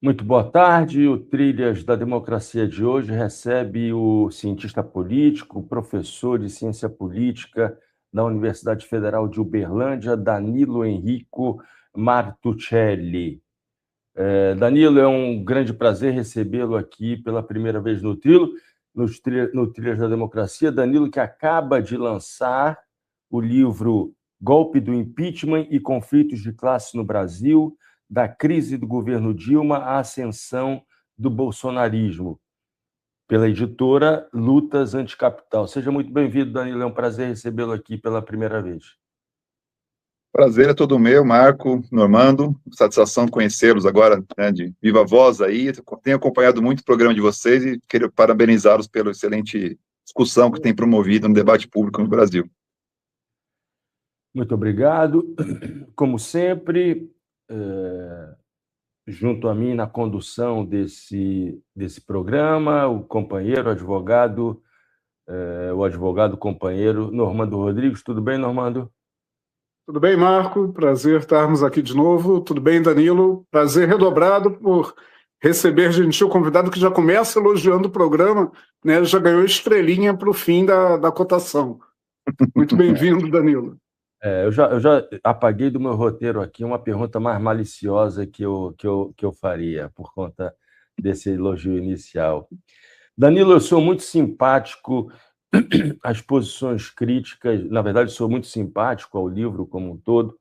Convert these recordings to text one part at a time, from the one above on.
Muito boa tarde. O Trilhas da Democracia de hoje recebe o cientista político, professor de ciência política da Universidade Federal de Uberlândia, Danilo Enrico Martuccelli. Danilo, é um grande prazer recebê-lo aqui pela primeira vez no Trilhas da Democracia. Danilo, que acaba de lançar o livro Golpe do Impeachment e Conflitos de Classe no Brasil, da crise do governo Dilma à ascensão do bolsonarismo, pela editora Lutas Anticapital. Seja muito bem-vindo, Danilo. É um prazer recebê-lo aqui pela primeira vez. Prazer é todo meu, Marco, Normando. Satisfação conhecê-los agora, né, de viva voz aí. Tenho acompanhado muito o programa de vocês e quero parabenizá-los pela excelente discussão que tem promovido no debate público no Brasil. Muito obrigado. Como sempre, junto a mim na condução desse programa, o companheiro, o advogado companheiro Normando Rodrigues. Tudo bem, Normando? Tudo bem, Marco? Prazer estarmos aqui de novo. Tudo bem, Danilo? Prazer redobrado por receber gentil convidado que já começa elogiando o programa, né? Já ganhou estrelinha para o fim da cotação. Muito bem-vindo, Danilo. Eu já apaguei do meu roteiro aqui uma pergunta mais maliciosa que eu faria por conta desse elogio inicial. Danilo, eu sou muito simpático às posições críticas, na verdade, sou muito simpático ao livro como um todo,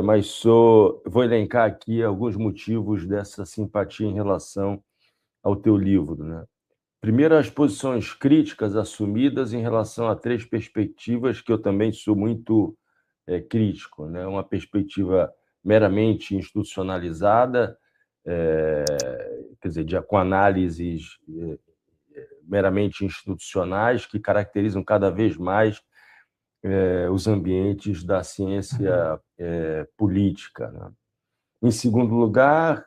mas vou elencar aqui alguns motivos dessa simpatia em relação ao teu livro, né? Primeiro, as posições críticas assumidas em relação a três perspectivas que eu também sou muito crítico, né? Uma perspectiva meramente institucionalizada, quer dizer, com análises meramente institucionais que caracterizam cada vez mais os ambientes da ciência política, né? Em segundo lugar,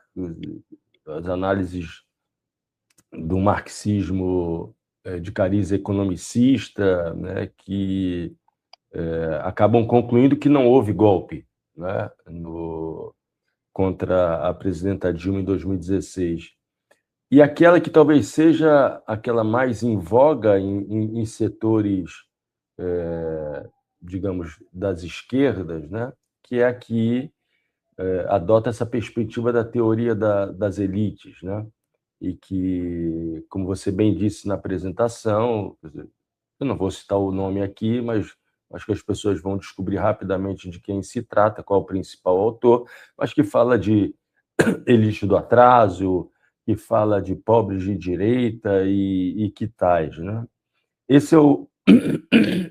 as análises do marxismo de cariz economicista, né, que acabam concluindo que não houve golpe, né, contra a presidenta Dilma em 2016. E aquela que talvez seja aquela mais em voga em setores, digamos, das esquerdas, né, que é a que adota essa perspectiva da teoria das elites, né, e que, como você bem disse na apresentação, eu não vou citar o nome aqui, mas acho que as pessoas vão descobrir rapidamente de quem se trata, qual é o principal autor, mas que fala de elite do atraso, que fala de pobres de direita e que tais, né? Esse é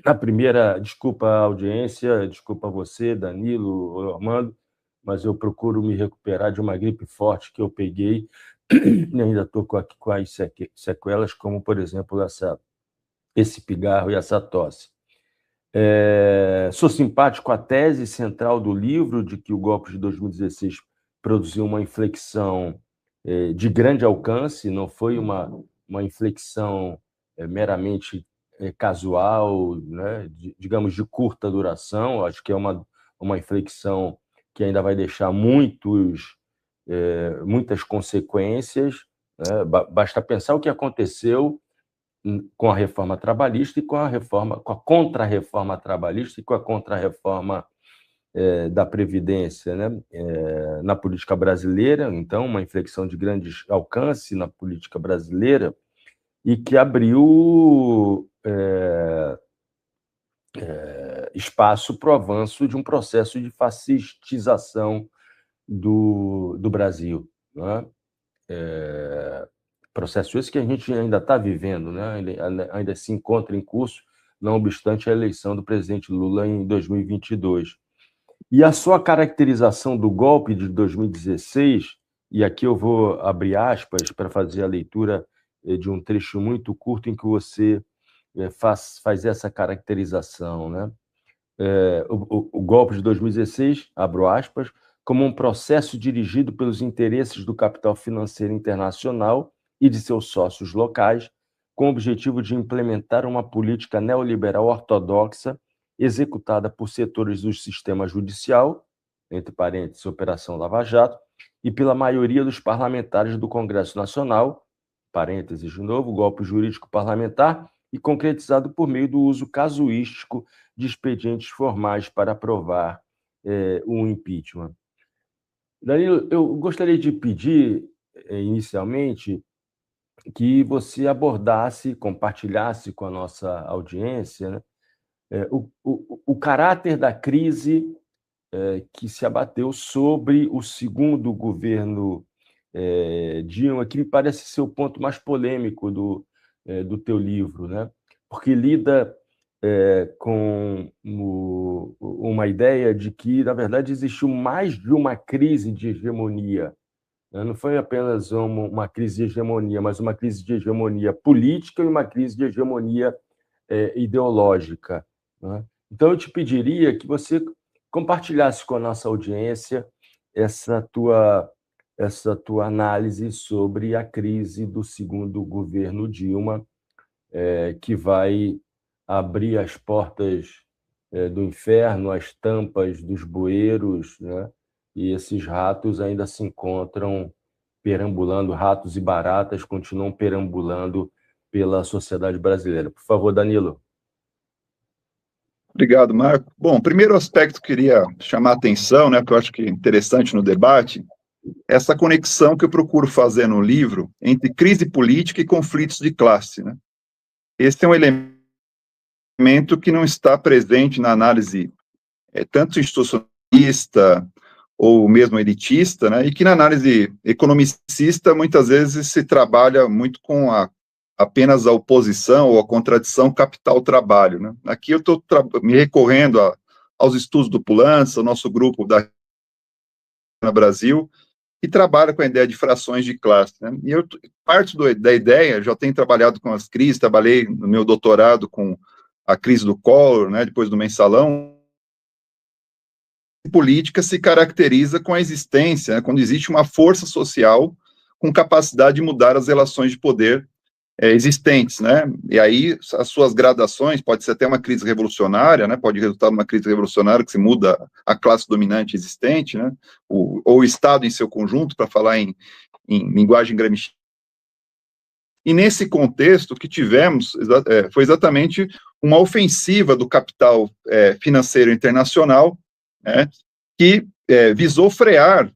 a primeira. Desculpa a audiência, desculpa você, Danilo, Armando, mas eu procuro me recuperar de uma gripe forte que eu peguei e ainda estou com as sequelas, como, por exemplo, esse pigarro e essa tosse. Sou simpático à tese central do livro de que o golpe de 2016 produziu uma inflexão de grande alcance, não foi uma inflexão meramente casual, né, digamos, de curta duração. Acho que é uma inflexão que ainda vai deixar muitas consequências, né? Basta pensar o que aconteceu com a reforma trabalhista e com a contra-reforma trabalhista e com a contra-reforma da Previdência, né? Na política brasileira. Então, uma inflexão de grande alcance na política brasileira e que abriu espaço para o avanço de um processo de fascistização do Brasil, né? Processo esse que a gente ainda está vivendo, né? Ainda se encontra em curso, não obstante a eleição do presidente Lula em 2022. E a sua caracterização do golpe de 2016, e aqui eu vou abrir aspas para fazer a leitura de um trecho muito curto em que você faz essa caracterização, né? O golpe de 2016, abro aspas, como um processo dirigido pelos interesses do capital financeiro internacional e de seus sócios locais, com o objetivo de implementar uma política neoliberal ortodoxa executada por setores do sistema judicial, entre parênteses, Operação Lava Jato, e pela maioria dos parlamentares do Congresso Nacional, parênteses de novo, golpe jurídico parlamentar, e concretizado por meio do uso casuístico de expedientes formais para aprovar o impeachment. Danilo, eu gostaria de pedir, inicialmente, que você abordasse, compartilhasse com a nossa audiência, né, o caráter da crise que se abateu sobre o segundo governo Dilma, que me parece ser o ponto mais polêmico do teu livro, né? Porque lida com uma ideia de que, na verdade, existiu mais de uma crise de hegemonia. Não foi apenas uma crise de hegemonia, mas uma crise de hegemonia política e uma crise de hegemonia ideológica, né? Então, eu te pediria que você compartilhasse com a nossa audiência essa tua análise sobre a crise do segundo governo Dilma, que vai abrir as portas do inferno, as tampas dos bueiros, né? E esses ratos ainda se encontram perambulando, ratos e baratas continuam perambulando pela sociedade brasileira. Por favor, Danilo. Obrigado, Marco. Bom, o primeiro aspecto que eu queria chamar a atenção, né, que eu acho que é interessante no debate, é essa conexão que eu procuro fazer no livro entre crise política e conflitos de classe, né? Esse é um elemento que não está presente na análise tanto institucionalista ou mesmo elitista, né, e que na análise economicista muitas vezes se trabalha muito com apenas a oposição ou a contradição capital-trabalho, né? Aqui eu estou me recorrendo aos estudos do Pulança, o nosso grupo da Brasil, que trabalha com a ideia de frações de classe, né? E eu parto da ideia, já tenho trabalhado com as crises, trabalhei no meu doutorado com a crise do Collor, né, depois do Mensalão. A política se caracteriza com a existência, né, quando existe uma força social com capacidade de mudar as relações de poder existentes, né? E aí as suas gradações, pode ser até uma crise revolucionária, né? Pode resultar numa crise revolucionária que se muda a classe dominante existente, né? Ou o Estado em seu conjunto, para falar em linguagem gramsciana. E nesse contexto, o que tivemos foi exatamente uma ofensiva do capital financeiro internacional, né, que visou frear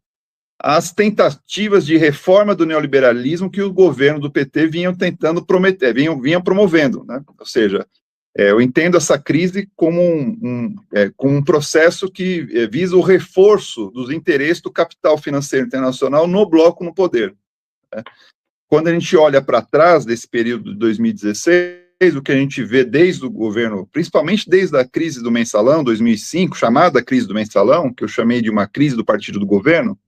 as tentativas de reforma do neoliberalismo que o governo do PT vinham tentando prometer, vinham promovendo, né? Ou seja, eu entendo essa crise como um processo que visa o reforço dos interesses do capital financeiro internacional no bloco no poder, né? Quando a gente olha para trás desse período de 2016, o que a gente vê desde o governo, principalmente desde a crise do Mensalão, 2005, chamada crise do Mensalão, que eu chamei de uma crise do partido do governo,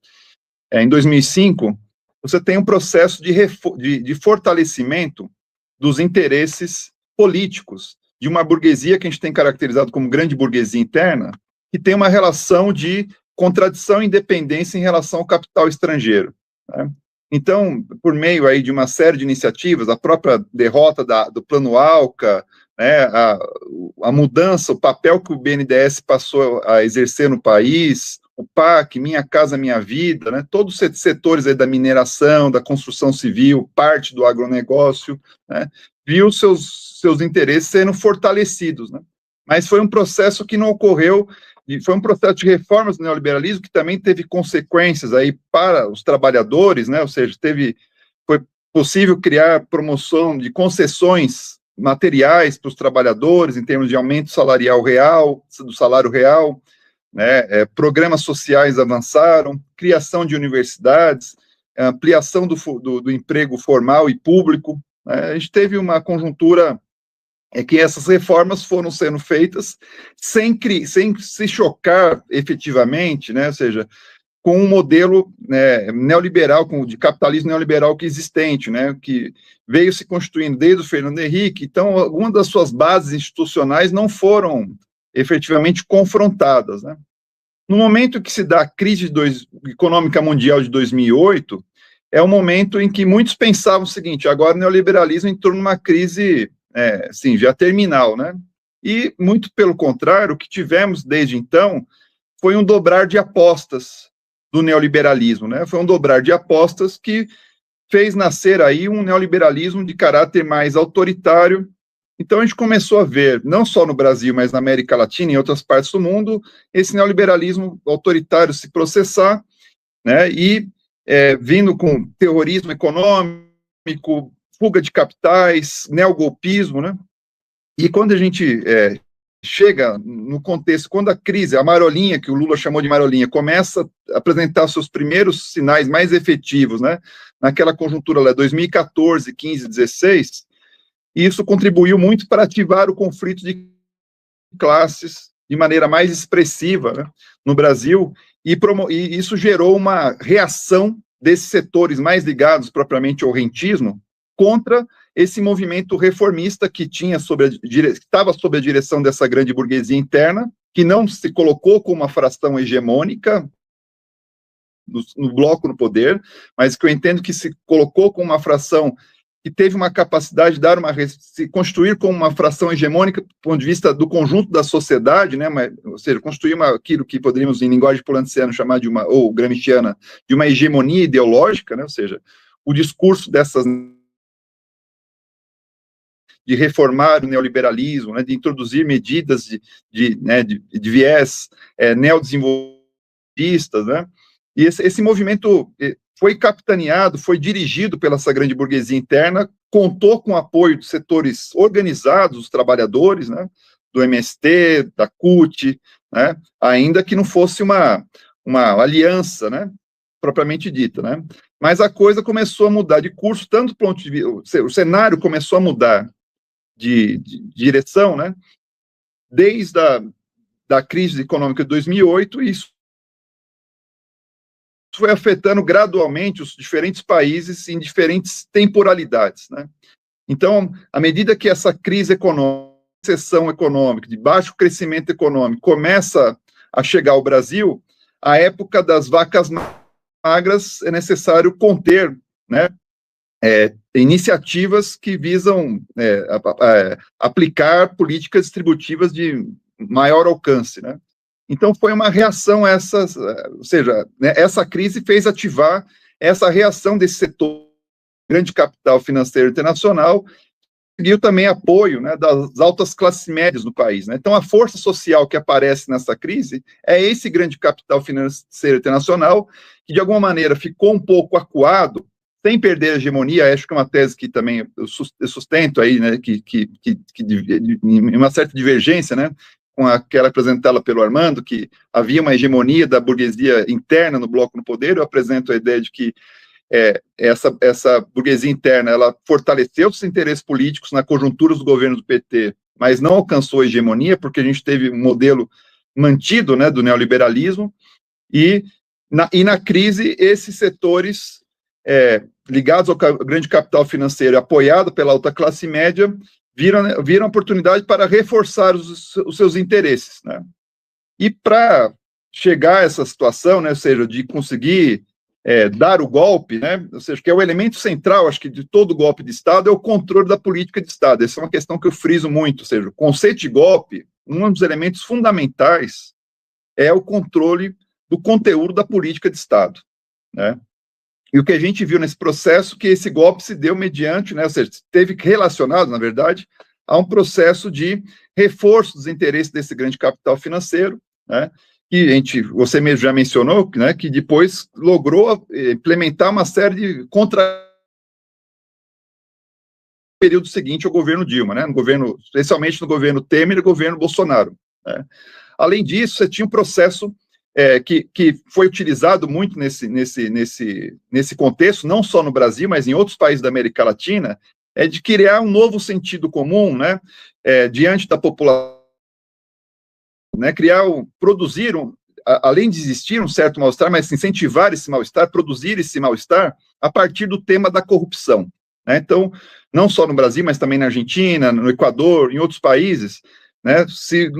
em 2005, você tem um processo de fortalecimento dos interesses políticos de uma burguesia que a gente tem caracterizado como grande burguesia interna, que tem uma relação de contradição e independência em relação ao capital estrangeiro, né? Então, por meio aí de uma série de iniciativas, a própria derrota do Plano Alca, né, a mudança, o papel que o BNDES passou a exercer no país, o PAC, Minha Casa Minha Vida, né, todos os setores aí da mineração, da construção civil, parte do agronegócio, né, viu seus interesses sendo fortalecidos, né? Mas foi um processo que não ocorreu, foi um processo de reformas do neoliberalismo que também teve consequências aí para os trabalhadores, né? Ou seja, foi possível criar promoção de concessões materiais para os trabalhadores em termos de aumento salarial real, do salário real, né? Programas sociais avançaram, criação de universidades, ampliação do emprego formal e público, né? A gente teve uma conjuntura que essas reformas foram sendo feitas sem se chocar efetivamente, né? Ou seja, com um modelo, né, neoliberal, de capitalismo neoliberal que existente, né, que veio se constituindo desde o Fernando Henrique. Então, algumas das suas bases institucionais não foram efetivamente confrontadas, né? No momento que se dá a crise econômica mundial de 2008, é um momento em que muitos pensavam o seguinte: agora o neoliberalismo entrou numa crise assim, já terminal, né? E, muito pelo contrário, o que tivemos desde então foi um dobrar de apostas do neoliberalismo, né? Foi um dobrar de apostas que fez nascer aí um neoliberalismo de caráter mais autoritário. Então a gente começou a ver, não só no Brasil, mas na América Latina e em outras partes do mundo, esse neoliberalismo autoritário se processar, né? E vindo com terrorismo econômico, fuga de capitais, neogolpismo, né? E quando a gente chega no contexto, quando a crise, a marolinha, que o Lula chamou de marolinha, começa a apresentar seus primeiros sinais mais efetivos, né, naquela conjuntura lá, 2014, 15, 16, isso contribuiu muito para ativar o conflito de classes de maneira mais expressiva, né, no Brasil, e isso gerou uma reação desses setores mais ligados propriamente ao rentismo contra esse movimento reformista que estava sob a direção dessa grande burguesia interna, que não se colocou como uma fração hegemônica no bloco no poder, mas que eu entendo que se colocou como uma fração que teve uma capacidade de se constituir como uma fração hegemônica do ponto de vista do conjunto da sociedade, né, ou seja, construir aquilo que poderíamos, em linguagem polanskiana, chamar de ou gramsciana, de uma hegemonia ideológica, né, ou seja, o discurso de reformar o neoliberalismo, né, de introduzir medidas de viés neodesenvolvimentistas, né, e esse movimento foi capitaneado, foi dirigido pela essa grande burguesia interna, contou com o apoio de setores organizados, os trabalhadores, né, do MST, da CUT, né, ainda que não fosse uma aliança, né, propriamente dita, né, mas a coisa começou a mudar de curso, tanto do ponto de vista, o cenário começou a mudar de direção, né, desde da crise econômica de 2008, e isso foi afetando gradualmente os diferentes países em diferentes temporalidades, né. Então, à medida que essa crise econômica, recessão econômica, de baixo crescimento econômico, começa a chegar ao Brasil, a época das vacas magras é necessário conter, né, iniciativas que visam aplicar políticas distributivas de maior alcance, né? Então, foi uma reação a essas, ou seja, né, essa crise fez ativar essa reação desse setor, grande capital financeiro internacional, conseguiu também apoio, né, das altas classes médias do país, né? Então, a força social que aparece nessa crise é esse grande capital financeiro internacional, que de alguma maneira ficou um pouco acuado, sem perder a hegemonia. Acho que é uma tese que também eu sustento aí, né, que uma certa divergência, né, com aquela apresentada pelo Armando, que havia uma hegemonia da burguesia interna no bloco no poder. Eu apresento a ideia de que essa burguesia interna, ela fortaleceu os interesses políticos na conjuntura do governo do PT, mas não alcançou a hegemonia, porque a gente teve um modelo mantido, né, do neoliberalismo, e na crise, esses setores ligados ao grande capital financeiro, apoiado pela alta classe média, viram a oportunidade para reforçar os seus interesses, né? E para chegar a essa situação, né, ou seja, de conseguir dar o golpe, né, ou seja, que é o elemento central, acho que, de todo golpe de Estado, é o controle da política de Estado. Essa é uma questão que eu friso muito, ou seja, o conceito de golpe, um dos elementos fundamentais é o controle do conteúdo da política de Estado, né? E o que a gente viu nesse processo, que esse golpe se deu mediante, né, ou seja, esteve relacionado, na verdade, a um processo de reforço dos interesses desse grande capital financeiro, né, que você mesmo já mencionou, né, que depois logrou implementar uma série de período seguinte ao governo Dilma, né, especialmente no governo Temer e no governo Bolsonaro, né. Além disso, você tinha um processo que foi utilizado muito nesse contexto, não só no Brasil, mas em outros países da América Latina, de criar um novo sentido comum, né, diante da população, né, além de existir um certo mal-estar, mas incentivar esse mal-estar, produzir esse mal-estar a partir do tema da corrupção, né. Então, não só no Brasil, mas também na Argentina, no Equador, em outros países, né, se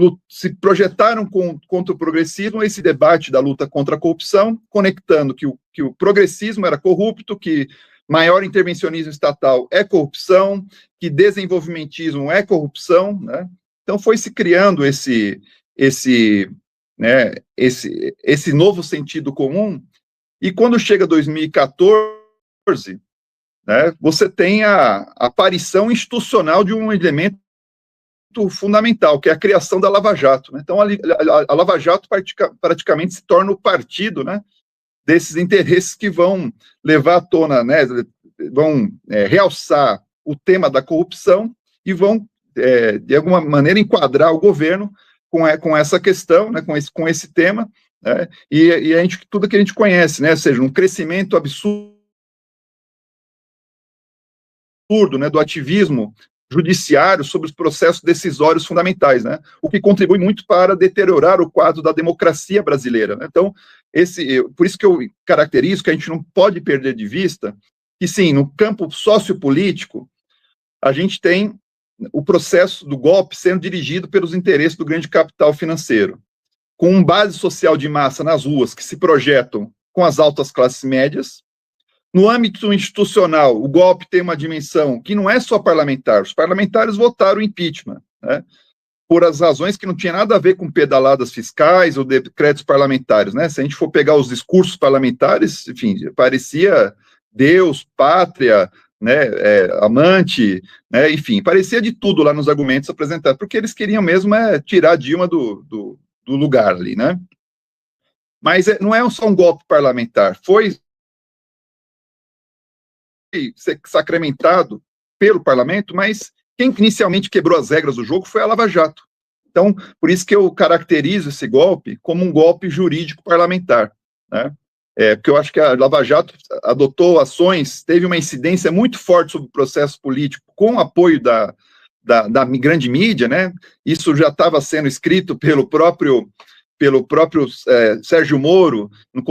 projetaram contra o progressismo, esse debate da luta contra a corrupção, conectando que o progressismo era corrupto, que maior intervencionismo estatal é corrupção, que desenvolvimentismo é corrupção, né? Então foi se criando esse novo sentido comum E quando chega 2014, né, você tem a aparição institucional de um elemento fundamental, que é a criação da Lava Jato. Né? Então, a Lava Jato praticamente se torna o partido, né, desses interesses que vão levar à tona, né, vão realçar o tema da corrupção e vão, de alguma maneira, enquadrar o governo com essa questão, né, com esse tema, né, e tudo que a gente conhece, né, ou seja, um crescimento absurdo, né, do ativismo judiciário sobre os processos decisórios fundamentais, né, o que contribui muito para deteriorar o quadro da democracia brasileira. Né? Então, por isso que eu caracterizo que a gente não pode perder de vista que, sim, no campo sociopolítico, a gente tem o processo do golpe sendo dirigido pelos interesses do grande capital financeiro, com base social de massa nas ruas que se projetam com as altas classes médias. No âmbito institucional, o golpe tem uma dimensão que não é só parlamentar. Os parlamentares votaram impeachment, né, por as razões que não tinha nada a ver com pedaladas fiscais ou decretos parlamentares. Né? Se a gente for pegar os discursos parlamentares, enfim, parecia Deus, pátria, né, amante, né, enfim, parecia de tudo lá nos argumentos apresentados, porque eles queriam mesmo tirar a Dilma do lugar ali, né? Mas não é só um golpe parlamentar, foi sacramentado pelo parlamento, mas quem inicialmente quebrou as regras do jogo foi a Lava Jato. Então, por isso que eu caracterizo esse golpe como um golpe jurídico parlamentar, né? Porque eu acho que a Lava Jato adotou ações, teve uma incidência muito forte sobre o processo político, com o apoio da grande mídia, né? Isso já estava sendo escrito pelo próprio Sérgio Moro, no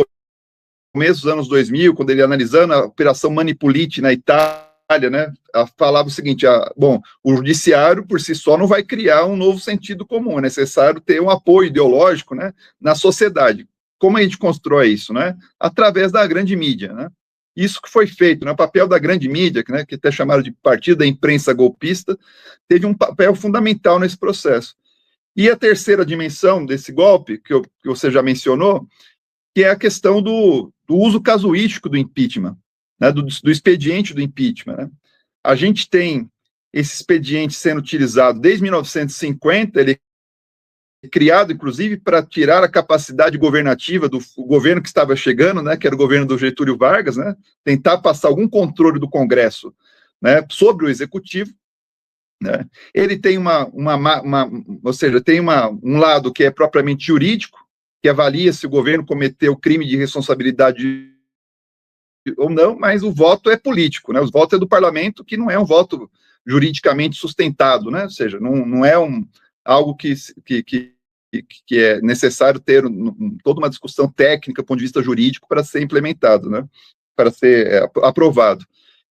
começo dos anos 2000, quando ele analisando a Operação Manipulite na Itália, né, falava o seguinte, bom, o judiciário por si só não vai criar um novo sentido comum, é necessário ter um apoio ideológico, né, na sociedade. Como a gente constrói isso? Né? Através da grande mídia. Né? Isso que foi feito, né? O papel da grande mídia, né, que até chamaram de partido da imprensa golpista, teve um papel fundamental nesse processo. E a terceira dimensão desse golpe, que você já mencionou, que é a questão do uso casuístico do impeachment, né, do expediente do impeachment. Né? A gente tem esse expediente sendo utilizado desde 1950, ele é criado, inclusive, para tirar a capacidade governativa do governo que estava chegando, né, que era o governo do Getúlio Vargas, né, tentar passar algum controle do Congresso, né, sobre o Executivo. Né? Ele tem ou seja, tem um lado que é propriamente jurídico, que avalia se o governo cometeu crime de responsabilidade ou não, mas o voto é político, né? O voto é do parlamento, que não é um voto juridicamente sustentado, né? Ou seja, não é algo que é necessário ter toda uma discussão técnica, do ponto de vista jurídico, para ser implementado, né? Para ser aprovado.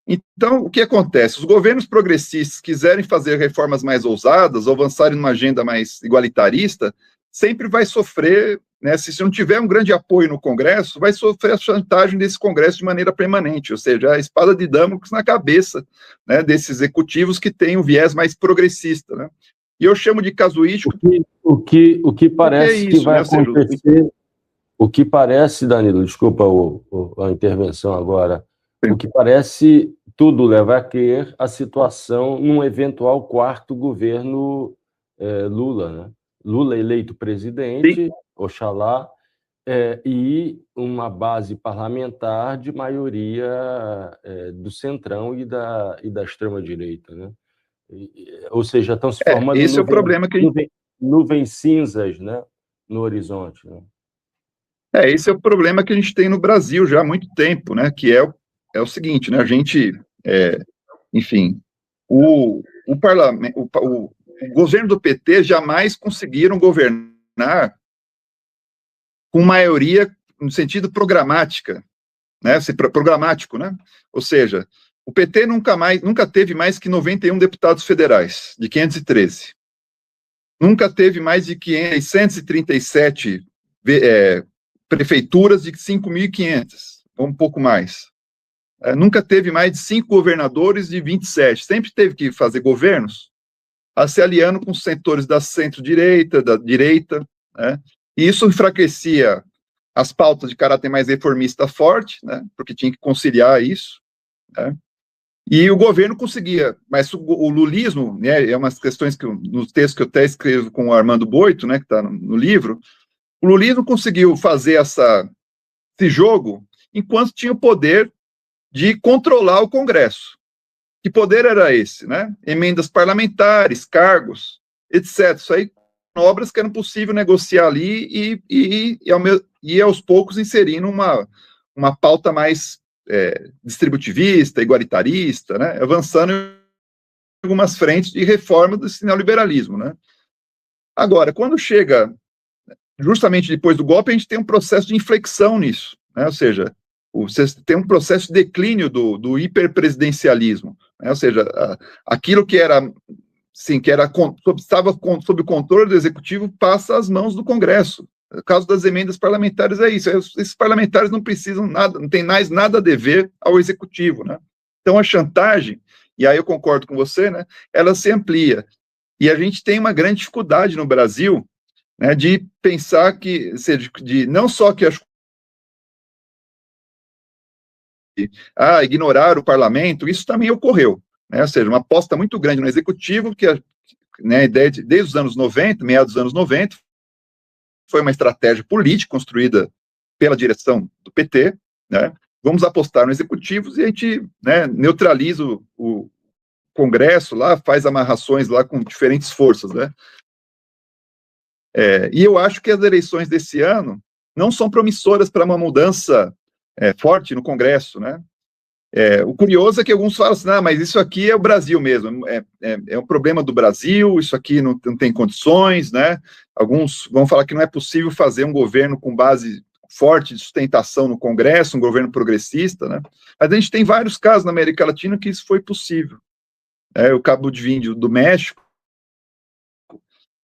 Então, o que acontece? Os governos progressistas quiserem fazer reformas mais ousadas, ou avançarem numa agenda mais igualitarista, sempre vai sofrer, né, se não tiver um grande apoio no Congresso, vai sofrer a chantagem desse Congresso de maneira permanente, ou seja, a espada de Damocles na cabeça, né, desses executivos que têm um viés mais progressista. Né? E eu chamo de casuístico. O que parece que vai acontecer, o que parece, Danilo, desculpa a intervenção agora, o que parece tudo leva a crer a situação num eventual quarto governo Lula, né? Lula eleito presidente, sim, oxalá, e uma base parlamentar de maioria do centrão e da extrema-direita, né? Ou seja, estão se formando esse é o problema que nuvens cinzas, né, no horizonte. Né? Esse é o problema que a gente tem no Brasil já há muito tempo, né? Que é o seguinte, né? A gente, enfim, o parlamento, o governo do PT jamais conseguiram governar com maioria no sentido programática, né? Programático, né? Ou seja, o PT nunca teve mais que 91 deputados federais, de 513. Nunca teve mais de 637 prefeituras de 5.500, ou um pouco mais. Nunca teve mais de 5 governadores de 27. Sempre teve que fazer governos se aliando com os setores da centro-direita, da direita, né? E isso enfraquecia as pautas de caráter mais reformista forte, né, porque tinha que conciliar isso, né, e o governo conseguia, mas o lulismo, né, é umas questões que nos textos que eu até escrevo com o Armando Boito, né, que está no livro, o lulismo conseguiu fazer esse jogo enquanto tinha o poder de controlar o Congresso. Que poder era esse, né? Emendas parlamentares, cargos, etc. Isso aí, obras que eram possível negociar ali e aos poucos inserindo uma pauta mais distributivista, igualitarista, né? Avançando em algumas frentes de reforma desse neoliberalismo, né? Agora, quando chega, justamente depois do golpe, a gente tem um processo de inflexão nisso, né? Ou seja, você tem um processo de declínio do hiperpresidencialismo, né? Ou seja, aquilo que era, sim, estava sob o controle do executivo passa às mãos do Congresso. No caso das emendas parlamentares é isso. Esses parlamentares não precisam nada, não tem mais nada a dever ao executivo, né? Então a chantagem, e aí eu concordo com você, né? Ela se amplia. E a gente tem uma grande dificuldade no Brasil, né, de pensar que, ou seja, não só que ignorar o parlamento, isso também ocorreu, né? Ou seja, uma aposta muito grande no executivo, que né, a ideia desde os anos 90, meados dos anos 90, foi uma estratégia política construída pela direção do PT, né? Vamos apostar no executivo e a gente, né, neutraliza o Congresso lá, faz amarrações lá com diferentes forças, né? E eu acho que as eleições desse ano não são promissoras para uma mudança forte no Congresso, né? O curioso é que alguns falam assim, mas isso aqui é o Brasil mesmo, é um problema do Brasil, isso aqui não tem condições, né? Alguns vão falar que não é possível fazer um governo com base forte de sustentação no Congresso, um governo progressista, né? Mas a gente tem vários casos na América Latina que isso foi possível. O Cabo de Víndio do México,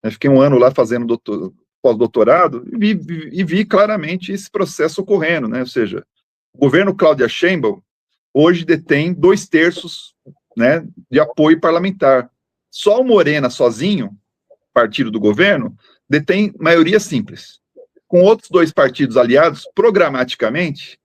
fiquei um ano lá fazendo pós-doutorado e vi claramente esse processo ocorrendo, né? Ou seja, o governo Cláudia Sheinbaum hoje detém 2/3, né, de apoio parlamentar. Só o Morena sozinho, partido do governo, detém maioria simples. Com outros 2 partidos aliados, programaticamente,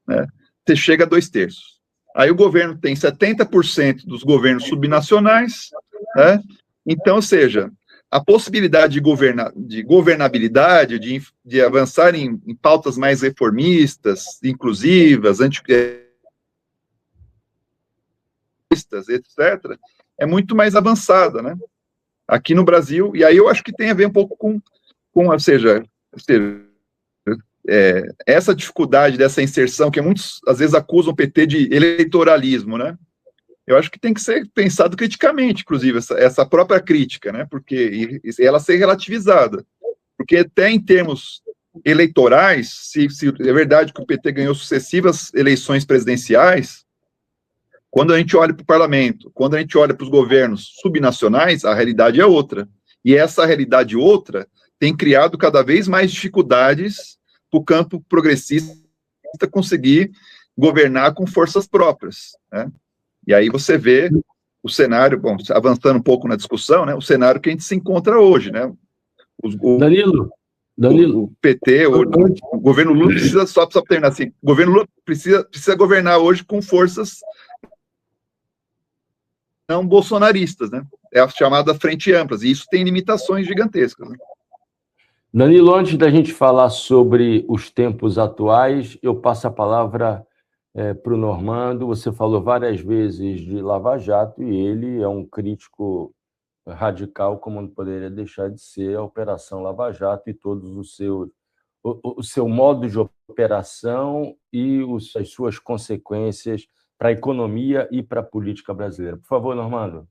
né, você chega a 2/3. Aí o governo tem 70% dos governos subnacionais, né? Então, ou seja, a possibilidade de governabilidade, de avançar em pautas mais reformistas, inclusivas, etc., é muito mais avançada, né? Aqui no Brasil, e aí eu acho que tem a ver um pouco com ou seja, essa dificuldade dessa inserção, que muitos às vezes acusam o PT de eleitoralismo, né? Eu acho que tem que ser pensado criticamente, inclusive, essa própria crítica, né? Porque ela ser relativizada. Porque até em termos eleitorais, se é verdade que o PT ganhou sucessivas eleições presidenciais, quando a gente olha para o parlamento, quando a gente olha para os governos subnacionais, a realidade é outra. E essa realidade outra tem criado cada vez mais dificuldades para o campo progressista conseguir governar com forças próprias, né? E aí você vê o cenário, bom, avançando um pouco na discussão, né, o cenário que a gente se encontra hoje, né? Danilo. O PT, o governo Lula precisa, só para terminar assim, o governo Lula precisa governar hoje com forças não bolsonaristas, né? É a chamada frente ampla, e isso tem limitações gigantescas, né? Danilo, antes da gente falar sobre os tempos atuais, eu passo a palavra para o Normando. Você falou várias vezes de Lava Jato e ele é um crítico radical, como não poderia deixar de ser, a Operação Lava Jato e todos o seu modo de operação e as suas consequências para a economia e para a política brasileira. Por favor, Normando.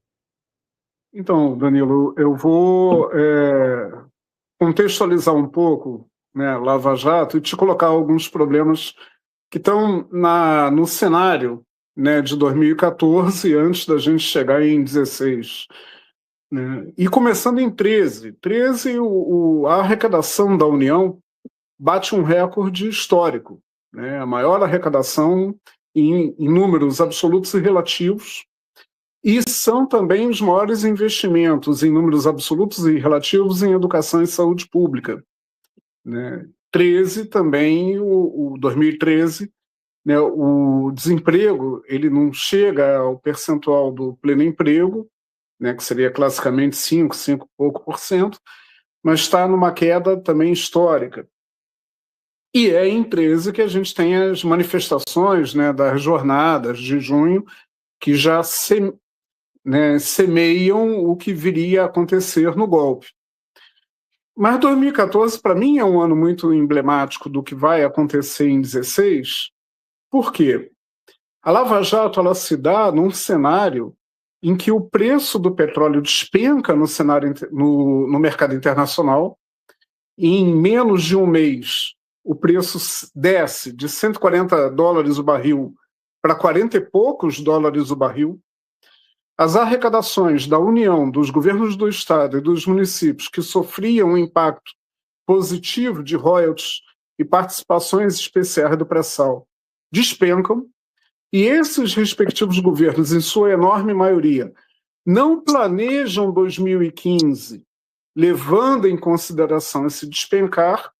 Então, Danilo, eu vou contextualizar um pouco, né, Lava Jato e te colocar alguns problemas que estão no cenário, né, de 2014, antes da gente chegar em 16. Né? E começando em 13. 13, a arrecadação da União bate um recorde histórico, né? A maior arrecadação em números absolutos e relativos, e são também os maiores investimentos em números absolutos e relativos em educação e saúde pública, né? 13 também, o 2013, né, o desemprego ele não chega ao percentual do pleno emprego, né, que seria classicamente 5 e pouco por cento, mas está numa queda também histórica. E é em 13 que a gente tem as manifestações, né, das jornadas de junho, que já semeiam o que viria a acontecer no golpe. Mas 2014, para mim, é um ano muito emblemático do que vai acontecer em 16. Por quê? A Lava Jato ela se dá num cenário em que o preço do petróleo despenca no mercado internacional, e em menos de um mês o preço desce de $140 o barril para 40 e poucos dólares o barril. As arrecadações da União, dos governos do Estado e dos municípios que sofriam um impacto positivo de royalties e participações especiais do pré-sal despencam, e esses respectivos governos, em sua enorme maioria, não planejam 2015 levando em consideração esse despencar,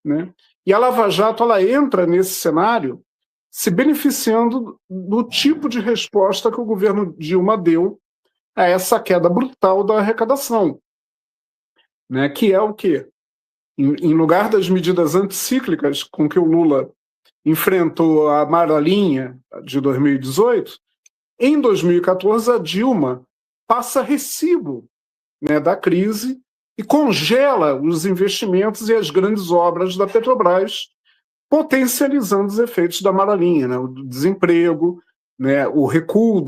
né? E a Lava Jato ela entra nesse cenário se beneficiando do tipo de resposta que o governo Dilma deu a essa queda brutal da arrecadação, né? Que é o quê? Em lugar das medidas anticíclicas com que o Lula enfrentou a amarelinha de 2018, em 2014 a Dilma passa recibo, né, da crise e congela os investimentos e as grandes obras da Petrobras, potencializando os efeitos da amarelinha, né, o desemprego, né, o recuo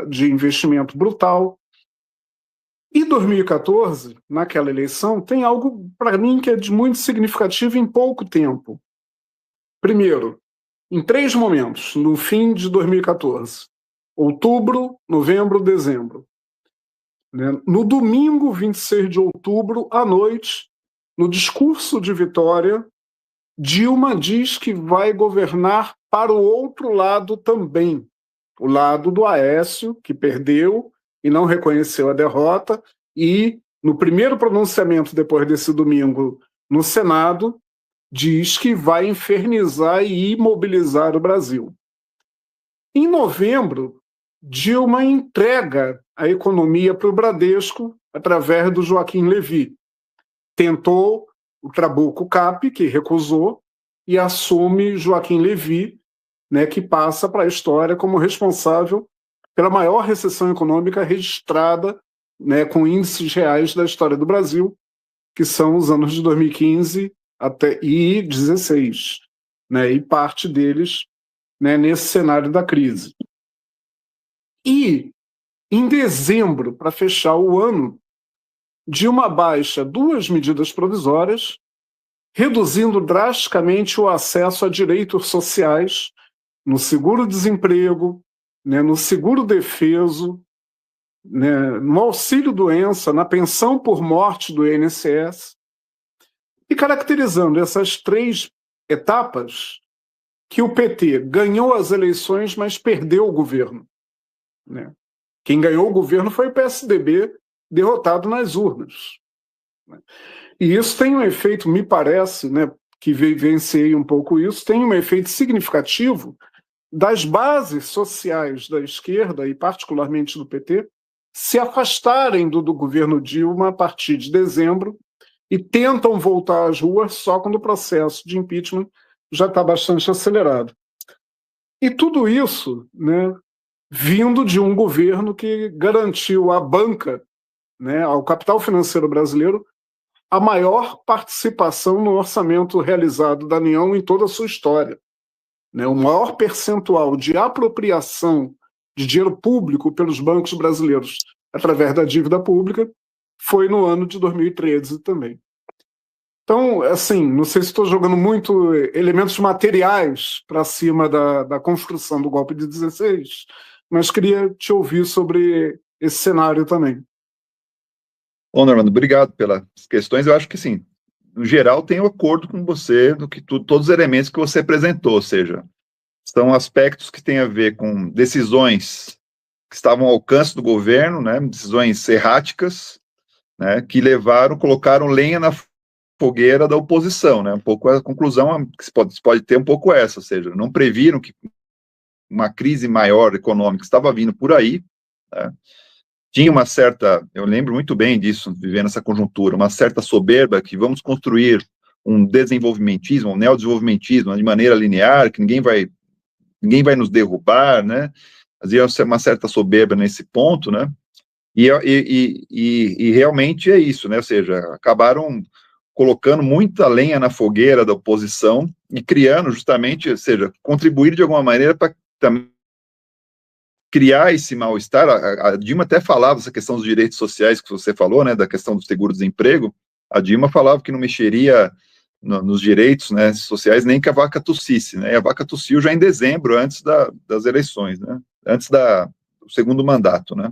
de investimento brutal. E 2014, naquela eleição, tem algo, para mim, que é de muito significativo em pouco tempo. Primeiro, em 3 momentos, no fim de 2014, outubro, novembro, dezembro. No domingo, 26 de outubro, à noite, no discurso de vitória, Dilma diz que vai governar para o outro lado também, o lado do Aécio, que perdeu e não reconheceu a derrota, e no primeiro pronunciamento depois desse domingo no Senado, diz que vai infernizar e imobilizar o Brasil. Em novembro, Dilma entrega a economia para o Bradesco através do Joaquim Levy. Tentou o Trabuco Cap, que recusou, e assume Joaquim Levy, né, que passa para a história como responsável pela maior recessão econômica registrada, né, com índices reais da história do Brasil, que são os anos de 2015 até 2016, né, e parte deles, né, nesse cenário da crise. E, em dezembro, para fechar o ano, Dilma baixa 2 medidas provisórias, reduzindo drasticamente o acesso a direitos sociais, no seguro-desemprego, né, no seguro-defeso, né, no auxílio-doença, na pensão por morte do INSS, e caracterizando essas 3 etapas que o PT ganhou as eleições, mas perdeu o governo, né? Quem ganhou o governo foi o PSDB, derrotado nas urnas, né? E isso tem um efeito, me parece, né, que vivenciei um pouco isso, tem um efeito significativo das bases sociais da esquerda, e particularmente do PT, se afastarem do governo Dilma a partir de dezembro e tentam voltar às ruas só quando o processo de impeachment já está bastante acelerado. E tudo isso, né, vindo de um governo que garantiu à banca, né, ao capital financeiro brasileiro, a maior participação no orçamento realizado da União em toda a sua história, né, o maior percentual de apropriação de dinheiro público pelos bancos brasileiros através da dívida pública foi no ano de 2013 também. Então, assim, não sei se estou jogando muito elementos materiais para cima da construção do golpe de 16, mas queria te ouvir sobre esse cenário também. Bom, Normando, obrigado pelas questões. Eu acho que, sim, no geral, tenho acordo com você no que todos os elementos que você apresentou, ou seja, são aspectos que têm a ver com decisões que estavam ao alcance do governo, né, decisões erráticas, né, que colocaram lenha na fogueira da oposição, né? Um pouco a conclusão que se pode ter um pouco essa, ou seja, não previram que uma crise maior econômica estava vindo por aí, né? Tinha uma certa, eu lembro muito bem disso, vivendo essa conjuntura, uma certa soberba que vamos construir um desenvolvimentismo, um neodesenvolvimentismo de maneira linear, que ninguém vai nos derrubar, né? Havia uma certa soberba nesse ponto, né? E realmente é isso, né? Ou seja, acabaram colocando muita lenha na fogueira da oposição e criando justamente, ou seja, contribuir de alguma maneira para também criar esse mal-estar. A Dilma até falava essa questão dos direitos sociais que você falou, né, da questão do seguro-desemprego. A Dilma falava que não mexeria nos direitos, né, sociais nem que a vaca tossisse, né, e a vaca tossiu já em dezembro, antes das eleições, né, antes do segundo mandato, né.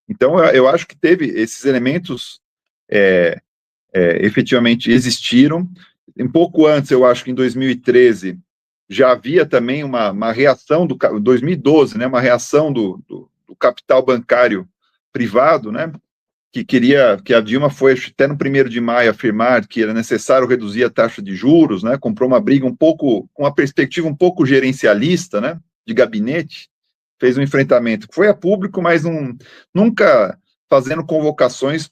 Então, eu acho que teve esses elementos efetivamente existiram. Um pouco antes, eu acho que em 2013, já havia também uma reação 2012, né, uma reação do capital bancário privado, né, que a Dilma foi até no 1º de maio afirmar que era necessário reduzir a taxa de juros, né, comprou uma briga um pouco, com uma perspectiva um pouco gerencialista, né, de gabinete, fez um enfrentamento que foi a público, mas nunca fazendo convocações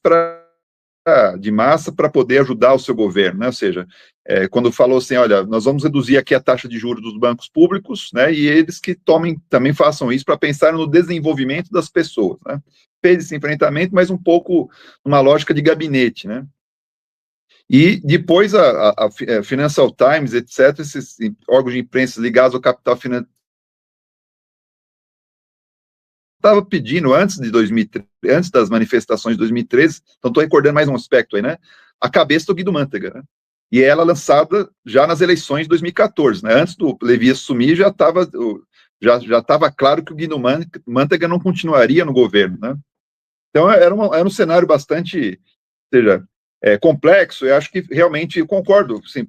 de massa para poder ajudar o seu governo, né? Ou seja, quando falou assim, olha, nós vamos reduzir aqui a taxa de juros dos bancos públicos, né? E eles que também façam isso para pensar no desenvolvimento das pessoas, né? Fez esse enfrentamento, mas um pouco numa lógica de gabinete, né? E depois a Financial Times, etc., esses órgãos de imprensa ligados ao capital financeiro, estava pedindo, antes das manifestações de 2013, então estou recordando mais um aspecto aí, né? A cabeça do Guido Mantega, né? E ela lançada já nas eleições de 2014, né? Antes do Levi assumir, já estava claro que o Guido Mantega não continuaria no governo, né? Então era um cenário bastante, ou seja, complexo. Eu acho que realmente eu concordo, assim,